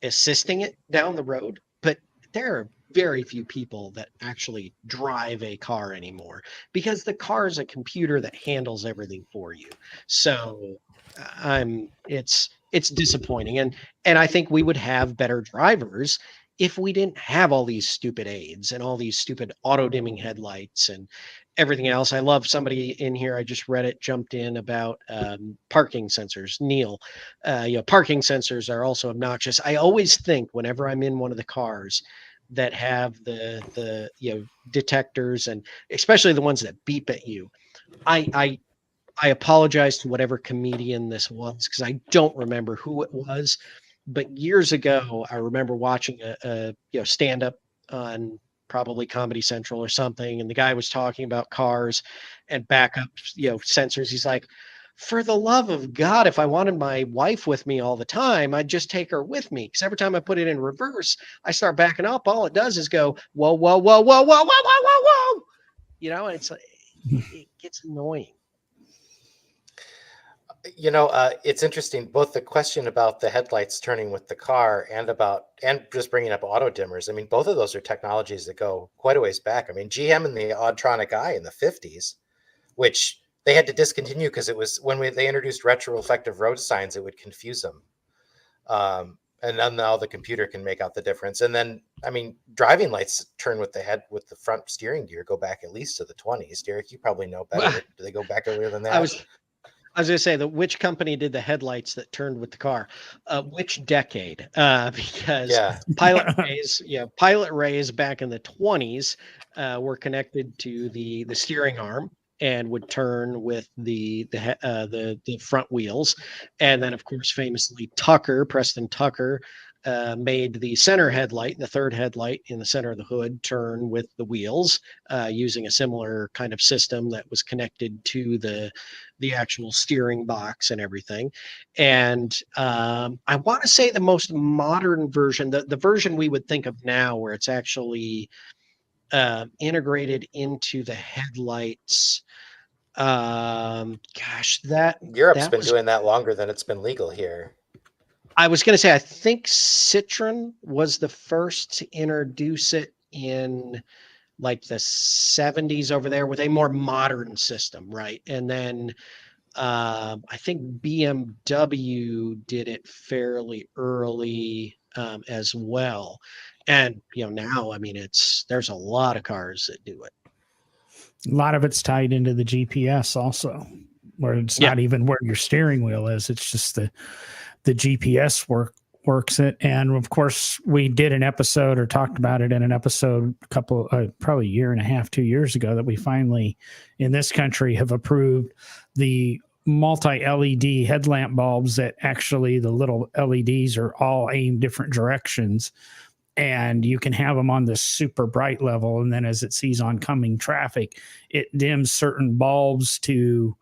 assisting it down the road, but there are very few people that actually drive a car anymore, because the car is a computer that handles everything for you. So it's disappointing, and I think we would have better drivers if we didn't have all these stupid aids and all these stupid auto dimming headlights and everything else. I love somebody in here, I just read it, jumped in about parking sensors. Neil, parking sensors are also obnoxious. I always think whenever I'm in one of the cars that have the detectors, and especially the ones that beep at you, I apologize to whatever comedian this was, because I don't remember who it was. But years ago, I remember watching a stand up on probably Comedy Central or something, and the guy was talking about cars and backup sensors. He's like, for the love of God, if I wanted my wife with me all the time, I'd just take her with me, because every time I put it in reverse, I start backing up. All it does is go whoa, whoa, whoa, whoa, whoa, whoa, whoa, whoa, whoa. And it's like, it gets annoying. It's interesting, both the question about the headlights turning with the car and just bringing up auto dimmers. I mean, both of those are technologies that go quite a ways back. I mean, GM and the Audtronic Eye in the 50s, which they had to discontinue because it was when they introduced retroreflective road signs, it would confuse them. And then now the computer can make out the difference. And then, I mean, driving lights turn with the front steering gear go back at least to the 20s. Derek, you probably know better. Do they go back earlier than that? I was going to say that which company did the headlights that turned with the car? Which decade? Because Pilot Rays back in the 20s were connected to the steering arm and would turn with the front wheels. And then, of course, famously Preston Tucker made the center headlight, the third headlight in the center of the hood, turn with the wheels using a similar kind of system that was connected to the actual steering box and everything. And I want to say the most modern version, the version we would think of now, where it's actually integrated into the headlights. Gosh, Europe's that been was, doing that longer than it's been legal here. I was going to say, I think Citroen was the first to introduce it in like the 70s over there with a more modern system, right? And then I think BMW did it fairly early as well. And now, I mean, there's a lot of cars that do it. A lot of it's tied into the GPS also, where it's not even where your steering wheel is. It's just the GPS works it. And of course, we did an episode or talked about it in an episode probably a year and a half, 2 years ago, that we finally in this country have approved the multi-LED headlamp bulbs that actually the little LEDs are all aimed different directions. And you can have them on this super bright level. And then as it sees oncoming traffic, it dims certain bulbs to,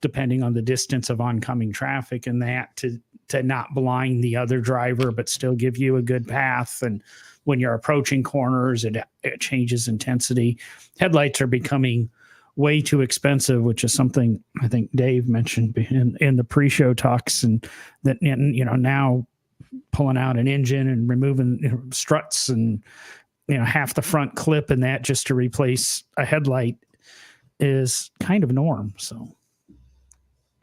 depending on the distance of oncoming traffic, and that to not blind the other driver, but still give you a good path. And when you're approaching corners, it changes intensity. Headlights are becoming way too expensive, which is something I think Dave mentioned in the pre-show talks, and that, now pulling out an engine and removing struts and half the front clip and that just to replace a headlight is kind of norm. So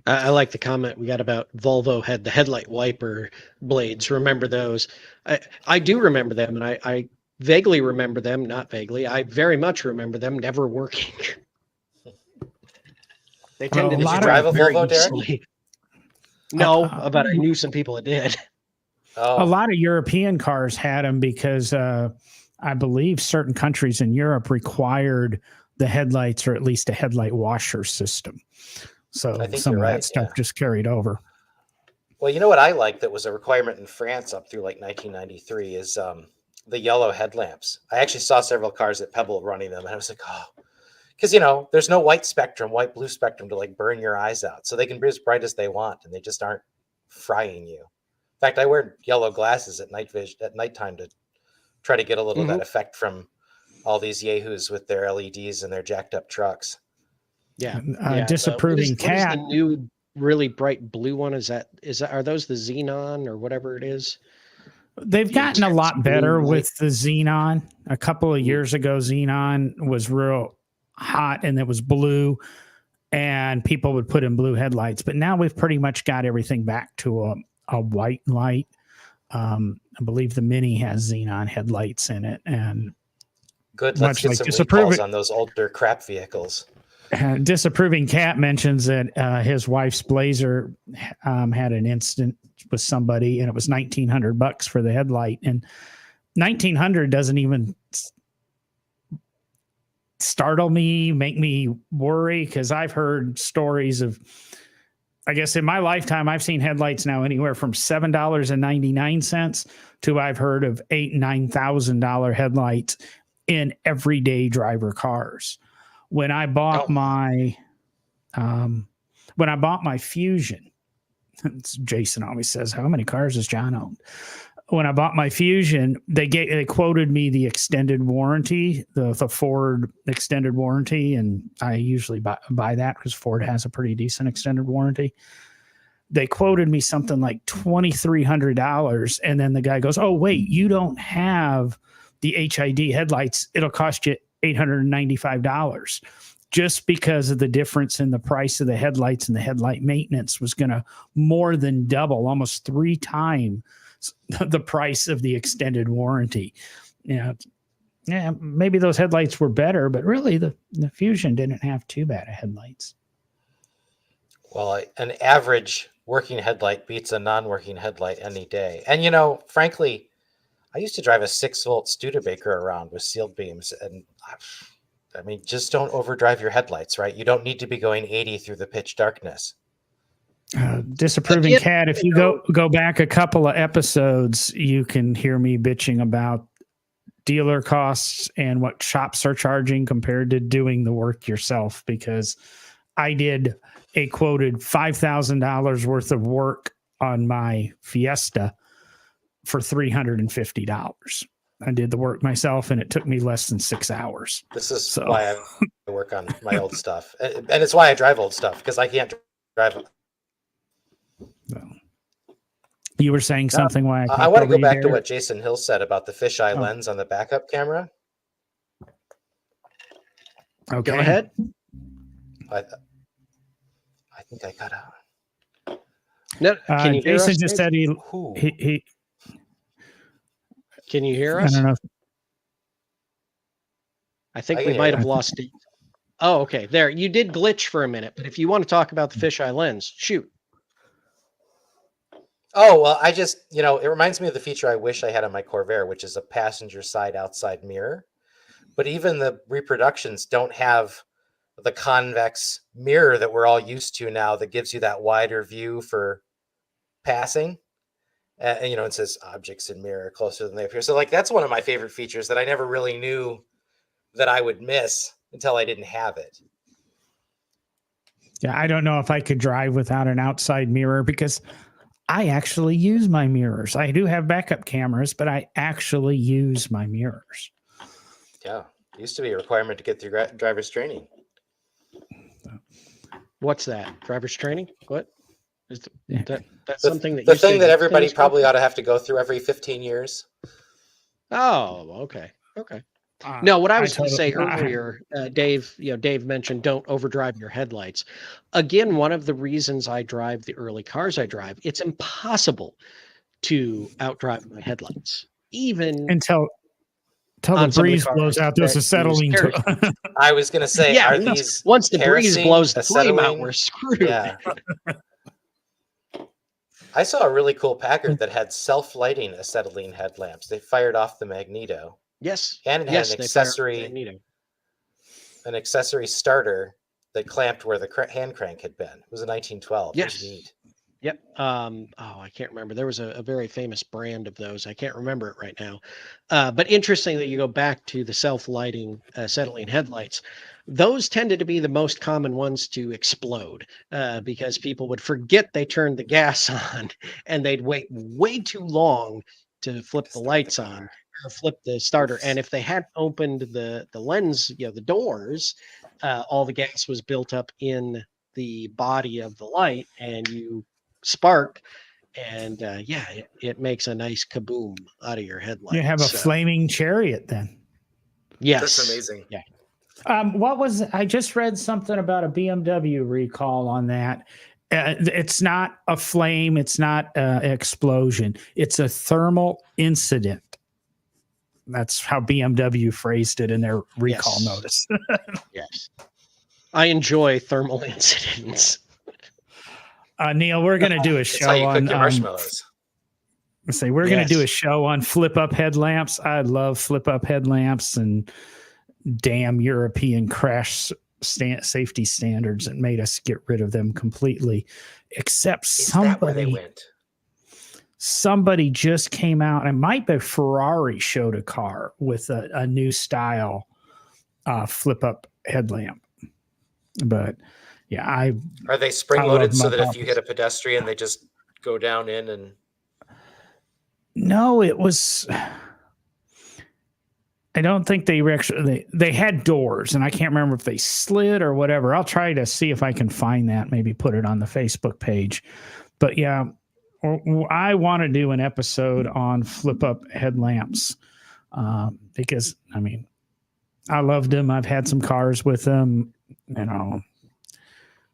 I like the comment we got about Volvo had the headlight wiper blades. Remember those? I do remember them, and I vaguely remember them, not vaguely. I very much remember them never working. They tend to drive a Volvo, Derek? easily. No, but I knew some people that did. A lot of European cars had them because I believe certain countries in Europe required the headlights or at least a headlight washer system. So some of that stuff just carried over. Well, you know what I like that was a requirement in France up through like 1993 is the yellow headlamps. I actually saw several cars at Pebble running them, and I was like, oh, because there's no white blue spectrum to like burn your eyes out, so they can be as bright as they want, and they just aren't frying you. In fact, I wear yellow glasses at nighttime to try to get a little of that effect from all these yahoos with their LEDs and their jacked up trucks. Yeah. Disapproving cat. What is the new really bright blue one? Are those the Xenon or whatever it is? They've gotten a lot better with the Xenon. A couple of years ago, Xenon was real hot and it was blue, and people would put in blue headlights. But now we've pretty much got everything back to a white light. I believe the Mini has Xenon headlights in it, and good. Let's get some recalls on those older crap vehicles. Disapproving cat mentions that his wife's Blazer had an incident with somebody, and it was $1,900 for the headlight, and $1,900 doesn't even startle me, make me worry, because I've heard stories of, I guess in my lifetime, I've seen headlights now anywhere from $7.99 to I've heard of $8,000-$9,000 headlights in everyday driver cars. When I bought my Fusion, Jason always says, "How many cars does John own?" When I bought my Fusion, they quoted me the extended warranty, the Ford extended warranty, and I usually buy that because Ford has a pretty decent extended warranty. They quoted me something like $2,300, and then the guy goes, "Oh wait, you don't have the HID headlights. It'll cost you $895." Just because of the difference in the price of the headlights, and the headlight maintenance was going to more than double, almost 3 times the price of the extended warranty. Maybe those headlights were better, but really the Fusion didn't have too bad of headlights. Well, an average working headlight beats a non-working headlight any day. And, frankly, I used to drive a 6-volt Studebaker around with sealed beams, and I mean, just don't overdrive your headlights, right? You don't need to be going 80 through the pitch darkness. Disapproving Again, cat. If you go back a couple of episodes, you can hear me bitching about dealer costs and what shops are charging compared to doing the work yourself, because I did a quoted $5,000 worth of work on my Fiesta for $350. I did the work myself and it took me less than 6 hours. This is So- why I work on my old stuff, and it's why I drive old stuff, because I can't drive. You were saying something why I want to go back to there? what Jason Hill said about the fisheye Oh. lens on the backup camera. Okay. Go ahead. I think I got out. No, can you hear Jason us, just Dave? said Who? he Can you hear I us? don't know. I think I we can hear might you. have lost it. Oh, okay. There, you did glitch for a minute, but if you want to talk about the fisheye lens, shoot. Oh, well, I just, it reminds me of the feature I wish I had on my Corvair, which is a passenger side outside mirror. But even the reproductions don't have the convex mirror that we're all used to now that gives you that wider view for passing. And, it says objects in mirror closer than they appear. So, that's one of my favorite features that I never really knew that I would miss until I didn't have it. Yeah, I don't know if I could drive without an outside mirror because I actually use my mirrors. I do have backup cameras, but I actually use my mirrors. Yeah. It used to be a requirement to get through driver's training. What's that? Driver's training? What? Is Yeah. that's The- something that The you thing said that you everybody finished probably with? ought to have to go through every 15 years. Oh, okay. Okay. No, what I was going to say totally- earlier, Dave, Dave mentioned don't overdrive your headlights. Again, one of the reasons I drive the early cars I drive, it's impossible to outdrive my headlights. Even until the on some of the breeze cars blows out. There's that a settling. use I was going to say, yeah, are once, these once the breeze kerosene, blows the flame out, acetylene? we're screwed. Yeah. I saw a really cool Packard that had self-lighting acetylene headlamps. They fired off the magneto, Yes. and it had Yes, an they fire accessory magneto. starter that clamped where the hand crank had been. It was a 1912. It was Yes. neat. Yep. Oh, I can't remember. There was a very famous brand of those. I can't remember it right now. But interesting that you go back to the self-lighting acetylene headlights. Those tended to be the most common ones to explode because people would forget they turned the gas on and they'd wait way too long to flip the lights on or flip the starter. And if they hadn't opened the lens, the doors, all the gas was built up in the body of the light and you spark and it makes a nice kaboom out of your headlight. You have a flaming chariot then. Yes. That's amazing. Yeah. What was I just read something about a BMW recall on that? It's not a flame. It's not an explosion. It's a thermal incident. That's how BMW phrased it in their recall Yes. notice. Yes. I enjoy thermal incidents. Neil, we're going to do a That's show how you on cook your marshmallows. we're going to do a Yes. show on flip up headlamps. I love flip up headlamps and damn European crash safety standards that made us get rid of them completely. Except Is that where they somebody went? just came out, and it might be Ferrari showed a car with a new style flip up headlamp. But yeah, Are they spring I loaded love so my that if you poppers. hit a pedestrian, they just go down in and no, it was. I don't think they actually they had doors, and I can't remember if they slid or whatever. I'll try to see if I can find that, maybe put it on the Facebook page. But yeah, I want to do an episode on flip up headlamps because I mean, I loved them. I've had some cars with them,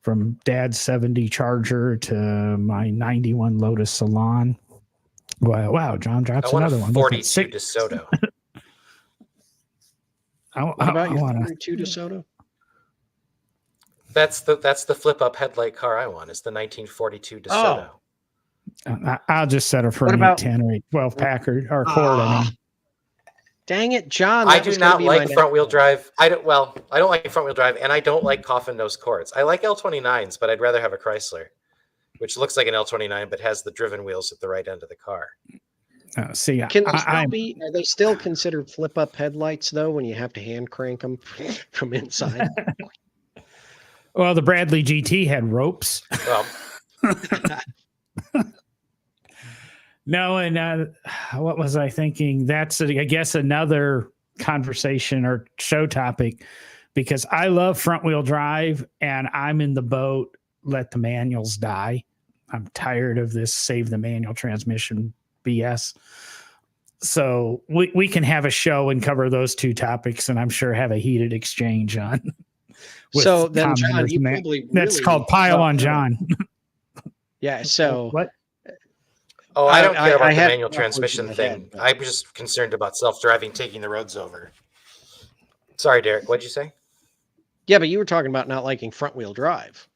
from Dad's 70 Charger to my 91 Lotus Salon. Wow, John drops I want another a one. 42 DeSoto. What about your wanna, 32 DeSoto? That's the flip up headlight car I want. It's the 1942 DeSoto. I'll just settle for What an about- 810 or 812 Packard or Accord. I mean, Dang it, John. I that do was gonna not be my like next front wheel one. drive. I don't like front wheel drive, and I don't like coffin nose Cords. I like L29s, but I'd rather have a Chrysler. which looks like an L29, but has the driven wheels at the right end of the car. See, Can they I, are they still considered flip up headlights though when you have to hand crank them from inside? well, the Bradley GT had ropes. Well, No, and what was I thinking? That's, I guess, another conversation or show topic, because I love front wheel drive and I'm in the boat. Let the manuals die. I'm tired of this save the manual transmission BS. So we can have a show and cover those two topics, and I'm sure have a heated exchange on. with So then, John, commenters, you man. probably That's really called Pile love on that. John. Yeah. So What? oh, I don't care about the had manual backwards in transmission my thing. head, but- I'm just concerned about self-driving taking the roads over. Sorry, Derek. What'd you say? Yeah, but you were talking about not liking front wheel drive,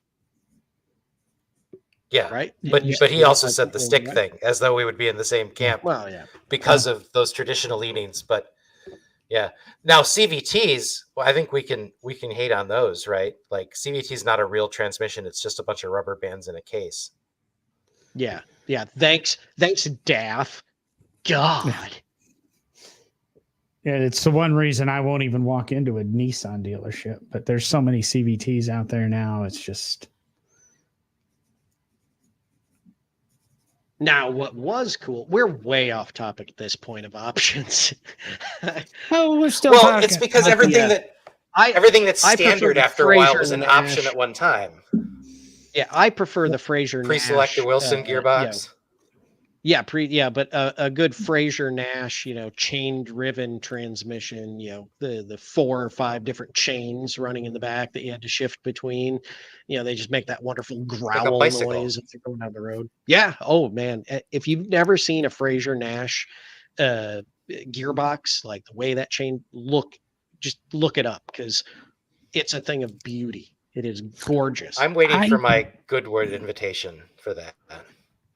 Yeah, right? but And you but said he you also don't said like the front stick wheel thing, as though we would be in the same camp drive. Well, yeah. because of those traditional leanings. But yeah, now CVTs, well, I think we can hate on those, right? Like CVT is not a real transmission; it's just a bunch of rubber bands in a case. Yeah. Yeah. Thanks, DAF. God. Yeah, it's the one reason I won't even walk into a Nissan dealership. But there's so many CVTs out there now. It's just Now, what was cool? We're way off topic at this point of options. oh, we're still Well, talking. it's because Yeah. everything that's I prefer standard the after a while Fraser was an Nash. option at one time. Yeah, I prefer the Fraser Pre-selected Nash, Wilson gearbox. But a good Fraser Nash, chain driven transmission, the 4 or 5 different chains running in the back that you had to shift between, they just make that wonderful growl bicycle. noise if they're going down the road. Yeah. Oh man. If you've never seen a Fraser Nash gearbox, like the way that chain just look it up, because it's a thing of beauty. It is gorgeous. I'm waiting for my Goodwood invitation for that.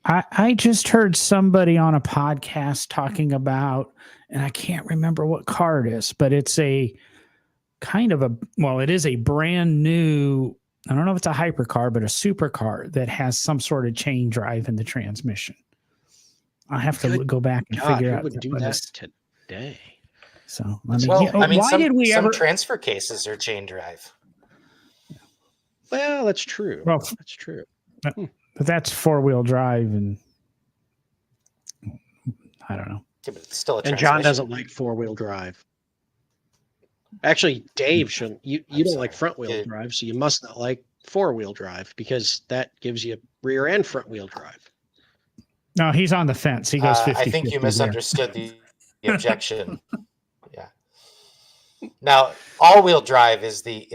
I just heard somebody on a podcast talking about, and I can't remember what car it is, but it's a kind of it is a brand new, I don't know if it's a hypercar, but a supercar that has some sort of chain drive in the transmission. I have to go back and God, figure who out would do what that is. today? So, I mean, Well, I mean, why some, did we some ever? transfer cases are chain drive. Well, that's true. Well, That's true. but that's 4-wheel drive, and I don't know. Yeah, but it's still a And John transmission. doesn't like 4-wheel drive. Actually, Dave shouldn't. You don't like sorry. front wheel Yeah. drive, so you must not like 4-wheel drive, because that gives you rear and front wheel drive. No, he's on the fence. He goes 50. I think you misunderstood the objection. Yeah. Now, all-wheel drive is the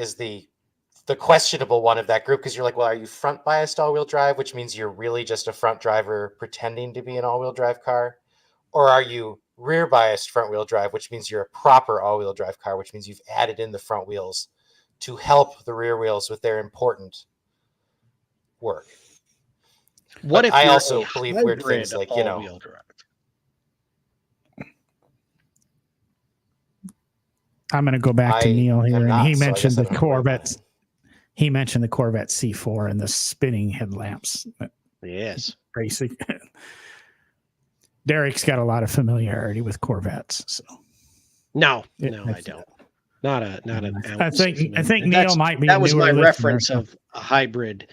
questionable one of that group, because you're like, well, are you front biased all-wheel drive, which means you're really just a front driver pretending to be an all-wheel drive car, or are you rear biased front wheel drive, which means you're a proper all-wheel drive car, which means you've added in the front wheels to help the rear wheels with their important work. What But if I you're also a believe weird hybrid things like, all-wheel drive? I'm going to go back to I Neil here, am and not, he so I mentioned guess I the don't have to worry about Corvette. He mentioned the Corvette C4 and the spinning headlamps. Yes. Basic. Derek's got a lot of familiarity with Corvettes, so No, Yeah, I that's- don't. Not an I ounce think of Neil that's- might be. That a was newer my listener, reference so- of a hybrid.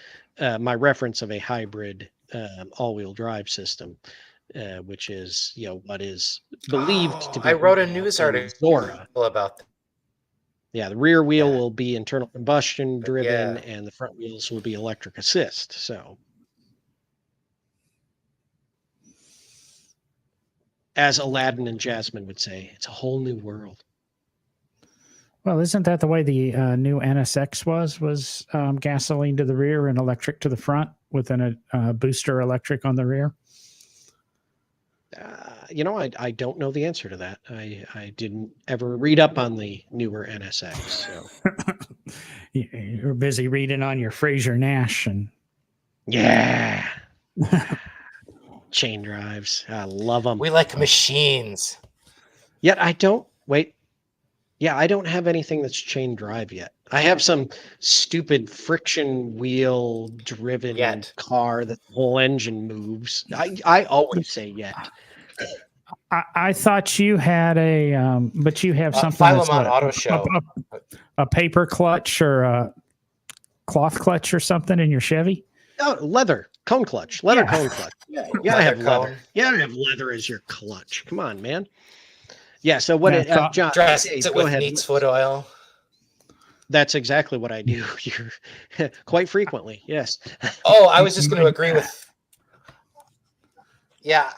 My reference of a hybrid all-wheel drive system, which is what is believed to be. I wrote a news article Zora. about that. Yeah, the rear wheel Yeah. will be internal combustion driven, Yeah. and the front wheels will be electric assist. So, as Aladdin and Jasmine would say, it's a whole new world. Well, isn't that the way the new NSX was gasoline to the rear and electric to the front, with a booster electric on the rear? I don't know the answer to that. I didn't ever read up on the newer NSX. So. You're busy reading on your Fraser Nash and Yeah. Chain drives. I love them. We like machines. Yet I don't wait. Yeah, I don't have anything that's chain drive yet. I have some stupid friction wheel driven Yet. car that the whole engine moves. I always say yet. I thought you had but you have something that's Philemon what, Auto Show. a paper clutch or a cloth clutch or something in your Chevy. Oh, leather cone clutch, leather Yeah. cone clutch. Yeah, you gotta have Leather leather. cone. You gotta have leather as your clutch. Come on, man. Yeah. So what? Yeah, John, Dress Dave, it go with ahead. Neat's foot oil. That's exactly what I do. You're quite frequently. Yes. Oh, I was just going to agree with. Yeah,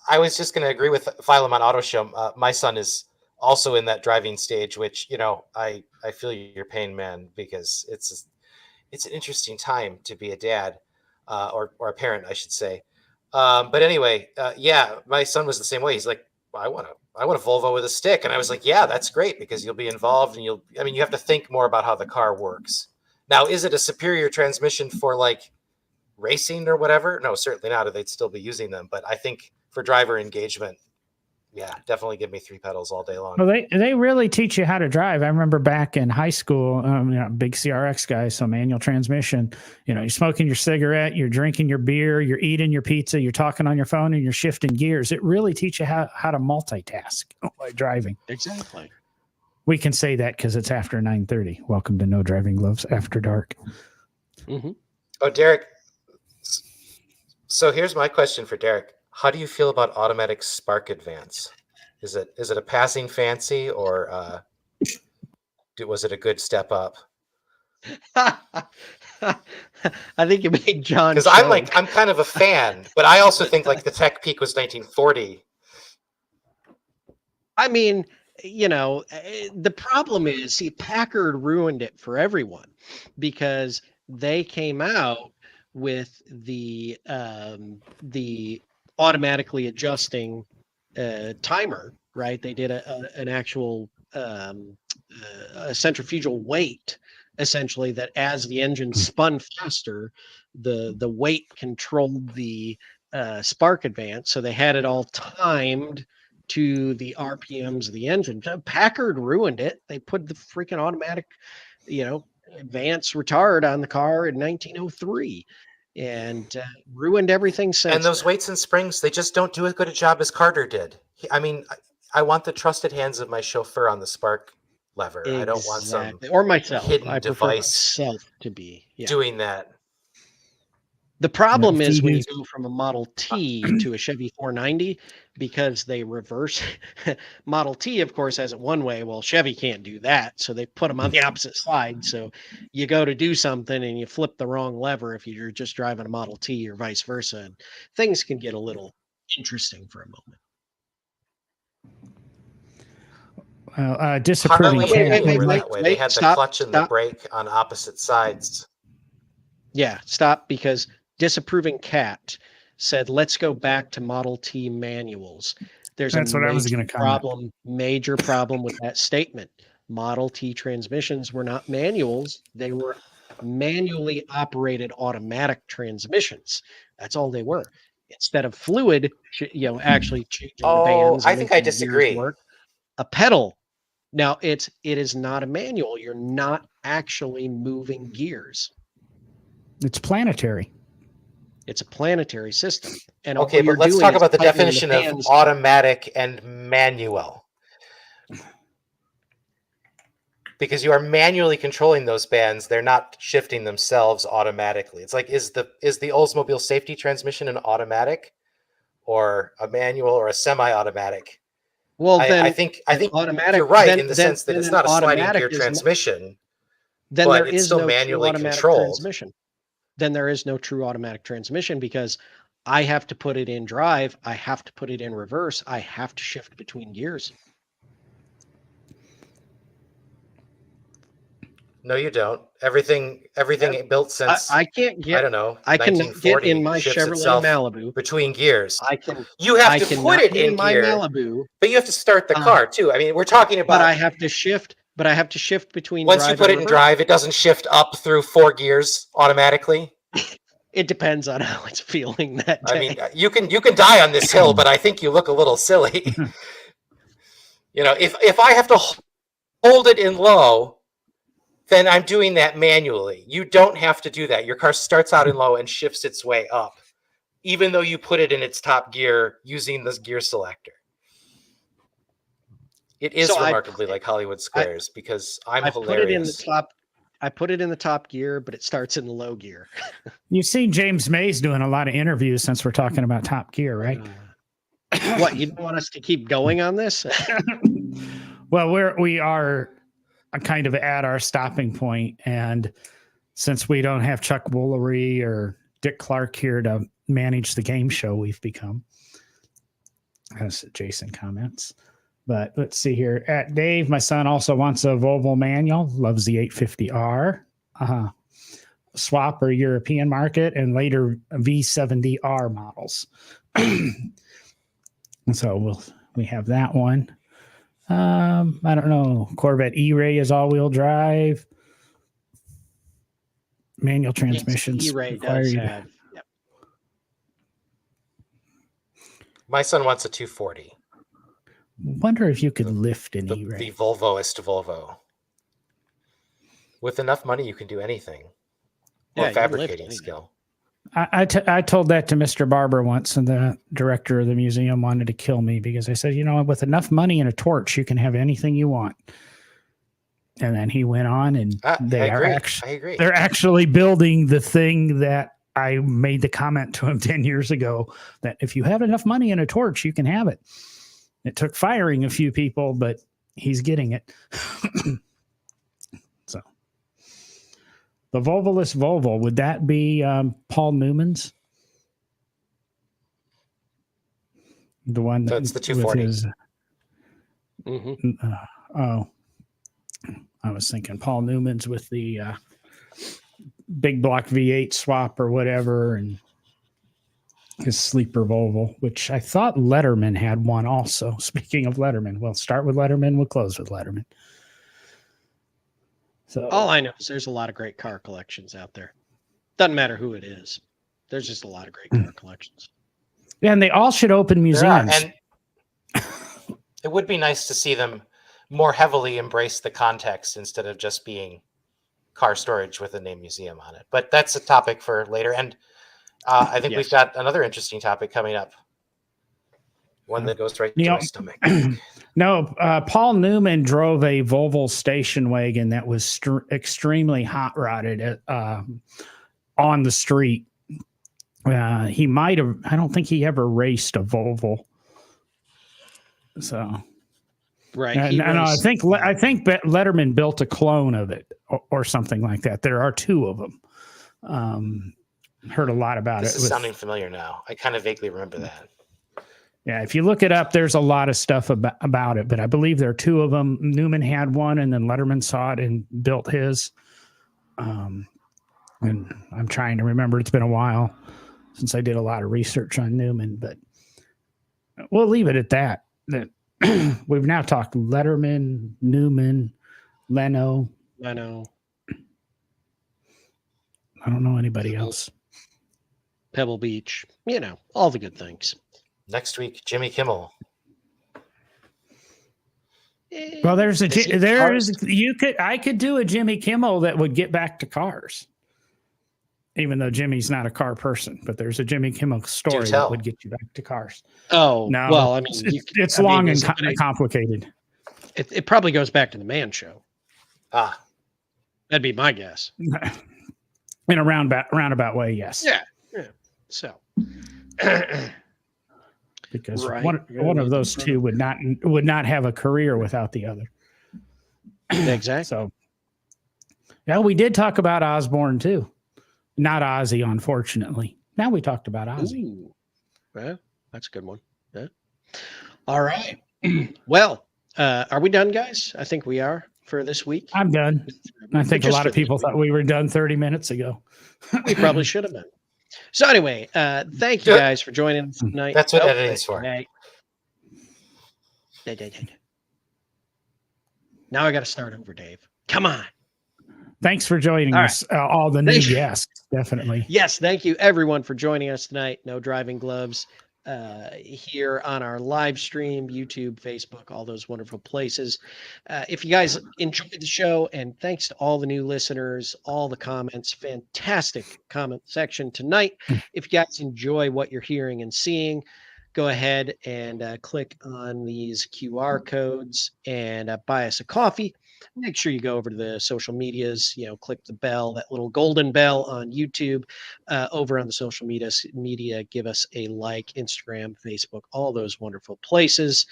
I was just going to agree with Philemon Auto Show. My son is also in that driving stage, which I feel your pain, man, because it's an interesting time to be a dad, or a parent, I should say. But anyway, yeah, my son was the same way. He's like, I want a Volvo with a stick, and I was like, yeah, that's great because you'll be involved, and you have to think more about how the car works. Now, is it a superior transmission for like racing or whatever? No, certainly not. Or they'd still be using them. But I think for driver engagement, yeah, definitely give me 3 pedals all day long. Well, they really teach you how to drive. I remember back in high school, big CRX guy, so manual transmission. You're smoking your cigarette, you're drinking your beer, you're eating your pizza, you're talking on your phone, and you're shifting gears. It really teaches you how to multitask while driving. Exactly. We can say that because it's after 9:30. Welcome to No Driving Gloves After Dark. Mm-hmm. Oh, Derek. So here's my question for Derek. How do you feel about automatic spark advance? Is it a passing fancy, or was it a good step up? I think you made John. Because I'm kind of a fan, but I also think like the tech peak was 1940. I mean, the problem is, see, Packard ruined it for everyone because they came out with the automatically adjusting timer, right? They did an actual a centrifugal weight, essentially, that as the engine spun faster, the weight controlled the spark advance. So they had it all timed to the RPMs of the engine. Packard ruined it. They put the freaking automatic, advanced retard on the car in 1903 and ruined everything since. And those weights and springs, they just don't do as good a job as Carter did. I want the trusted hands of my chauffeur on the spark lever. Exactly. I don't want some or myself. hidden I prefer device myself to be doing that. The problem is when you TVs. go from a Model T to a Chevy 490, because they reverse. Model T, of course, has it one way. Well, Chevy can't do that, so they put them on the opposite side. So you go to do something and you flip the wrong lever if you're just driving a Model T or vice versa. And things can get a little interesting for a moment. Disapproving Harley and cat. Amy were wait, that way. wait, They had the stop, clutch and the stop. brake on opposite sides. Yeah, stop, because Disapproving Cat said, let's go back to Model T manuals. There's That's a what I was major gonna comment. major problem with that statement. Model T transmissions were not manuals. They were manually operated automatic transmissions. That's all they were. Instead of fluid, actually changing the bands. I and think I making the gears disagree. work, a pedal. Now it is not a manual. You're not actually moving gears. It's planetary. It's a planetary system. And all Okay, you're but let's doing talk is about the tightening definition of bands. automatic and manual. Because you are manually controlling those bands, they're not shifting themselves automatically. It's like, is the Oldsmobile safety transmission an automatic, or a manual, or a semi-automatic? Well, then I think automatic. you're right then- in the then- sense that then it's an not a sliding automatic gear is transmission. then but there it's is still no true manually automatic controlled. transmission. Then there is no true automatic transmission because I have to put it in drive. I have to put it in reverse. I have to shift between gears. No, you don't. Everything built since I can't get. I don't know. I cannot get 1940 in my shifts Chevrolet itself Malibu. between gears. I can. You have I to cannot put it get in my gear, Malibu, but you have to start the car too. I mean, we're talking about. but I have to shift. But I have to shift between. Once you drive put and it in reverse. drive, it doesn't shift up through 4 gears automatically. It depends on how it's feeling that day. I mean, you can die on this hill, but I think you look a little silly. If I have to hold it in low then I'm doing that manually. You don't have to do that. Your car starts out in low and shifts its way up, even though you put it in its top gear using this gear selector. It is So remarkably like Hollywood Squares because I'm I hilarious. put it in the top. I put it in the top gear, but it starts in the low gear. You've seen James Mays doing a lot of interviews since we're talking about Top Gear, right? What, you don't want us to keep going on this? Well, we are kind of at our stopping point, and since we don't have Chuck Woolery or Dick Clark here to manage the game show, we've become, as Jason comments. But let's see here. At Dave, my son also wants a Volvo manual, loves the 850R. Swap or European market, and later V70R models. So we have that one. I don't know. Corvette E-Ray is all-wheel drive. Manual transmissions. Yes, E-Ray require does you to- have. Yep. My son wants a 240. Wonder if you could lift an The E-Ray. Volvoist Volvo. With enough money, you can do anything. Yeah, Or you can lift fabricating anything. skill. I told that to Mr. Barber once, and the director of the museum wanted to kill me because I said, with enough money and a torch, you can have anything you want. And then he went on, and I they are agree. actually I agree. they're actually building the thing that I made the comment to him 10 years ago, that if you have enough money and a torch, you can have it. It took firing a few people, but he's getting it. So the Volvoless Volvo, would that be Paul Newman's? The one That's the with 240. his, Mhm. oh, I was thinking Paul Newman's with the big block V8 swap or whatever, and his sleeper Volvo, which I thought Letterman had one also. Speaking of Letterman, we'll start with Letterman, we'll close with Letterman. So All I know is there's a lot of great car collections out there. Doesn't matter who it is. There's just a lot of great car collections. yeah, and they all should open There are, museums. and it would be nice to see them more heavily embrace the context instead of just being car storage with a name museum on it. But that's a topic for later. And I think Yes. we've got another interesting topic coming up. One that goes right to Neil- my stomach. No, Paul Newman drove a Volvo station wagon that was extremely hot rodded on the street. He might have, I don't think he ever raced a Volvo. So, Right. and, he and I was- think Letterman built a clone of it or something like that. There are two of them. Heard a lot about This it. is with- sounding familiar now. I kind of vaguely remember that. Yeah, if you look it up, there's a lot of stuff about it, but I believe there are two of them. Newman had one, and then Letterman saw it and built his. And I'm trying to remember. It's been a while since I did a lot of research on Newman, but we'll leave it at that. That we've now talked Letterman, Newman, Leno. I know. I don't know anybody else. Pebble Beach. All the good things. Next week, Jimmy Kimmel. Well, there's Is he I could do a Jimmy Kimmel that would get back to cars. Even though Jimmy's not a car person, but there's a Jimmy Kimmel story that tell. would get you back to cars. Oh, No, well, I mean, it's long and is it gonna- complicated. it probably goes back to the Man Show. Ah, That'd be my guess. In a roundabout way, yes. Yeah. So, Because Right. one of those two would not have a career without the other. exactly. So, yeah, we did talk about Osborne too. Not Ozzy, unfortunately. Now we talked about Ozzy. Ooh. Yeah, that's a good one. Yeah. All right. Well, are we done, guys? I think we are for this week. I'm done. I think a Just lot for of people this week. thought we were done 30 minutes ago. We probably should have been. So anyway, thank you Yeah. guys for joining us tonight. That's what Oh, editing's for. right. Now I got to start over, Dave. Come on. Thanks for joining All us, all the new Thank you. guests, definitely. Yes, thank you everyone for joining us tonight. No driving gloves. here on our live stream, YouTube, Facebook, all those wonderful places. If you guys enjoyed the show, and thanks to all the new listeners, all the comments, fantastic comment section tonight. If you guys enjoy what you're hearing and seeing, go ahead and click on these QR codes and buy us a coffee. Make sure you go over to the social medias, click the bell, that little golden bell on YouTube, over on the social media, give us a like, Instagram, Facebook, all those wonderful places.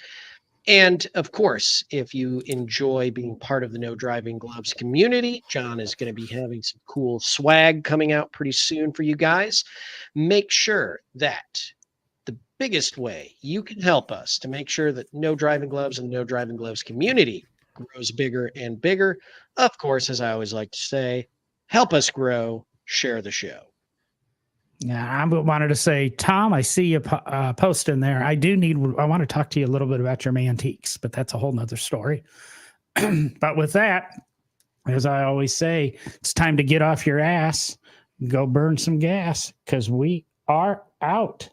And of course, if you enjoy being part of the No Driving Gloves community, John is going to be having some cool swag coming out pretty soon for you guys. Make sure that the biggest way you can help us to make sure that No Driving Gloves and the No Driving Gloves community grows bigger and bigger, of course, as I always like to say, help us grow, share the show. Yeah, I wanted to say, Tom, I see you posting there. I want to talk to you a little bit about your antiques, but that's a whole nother story. But with that, as I always say, it's time to get off your ass, go burn some gas, because we are out.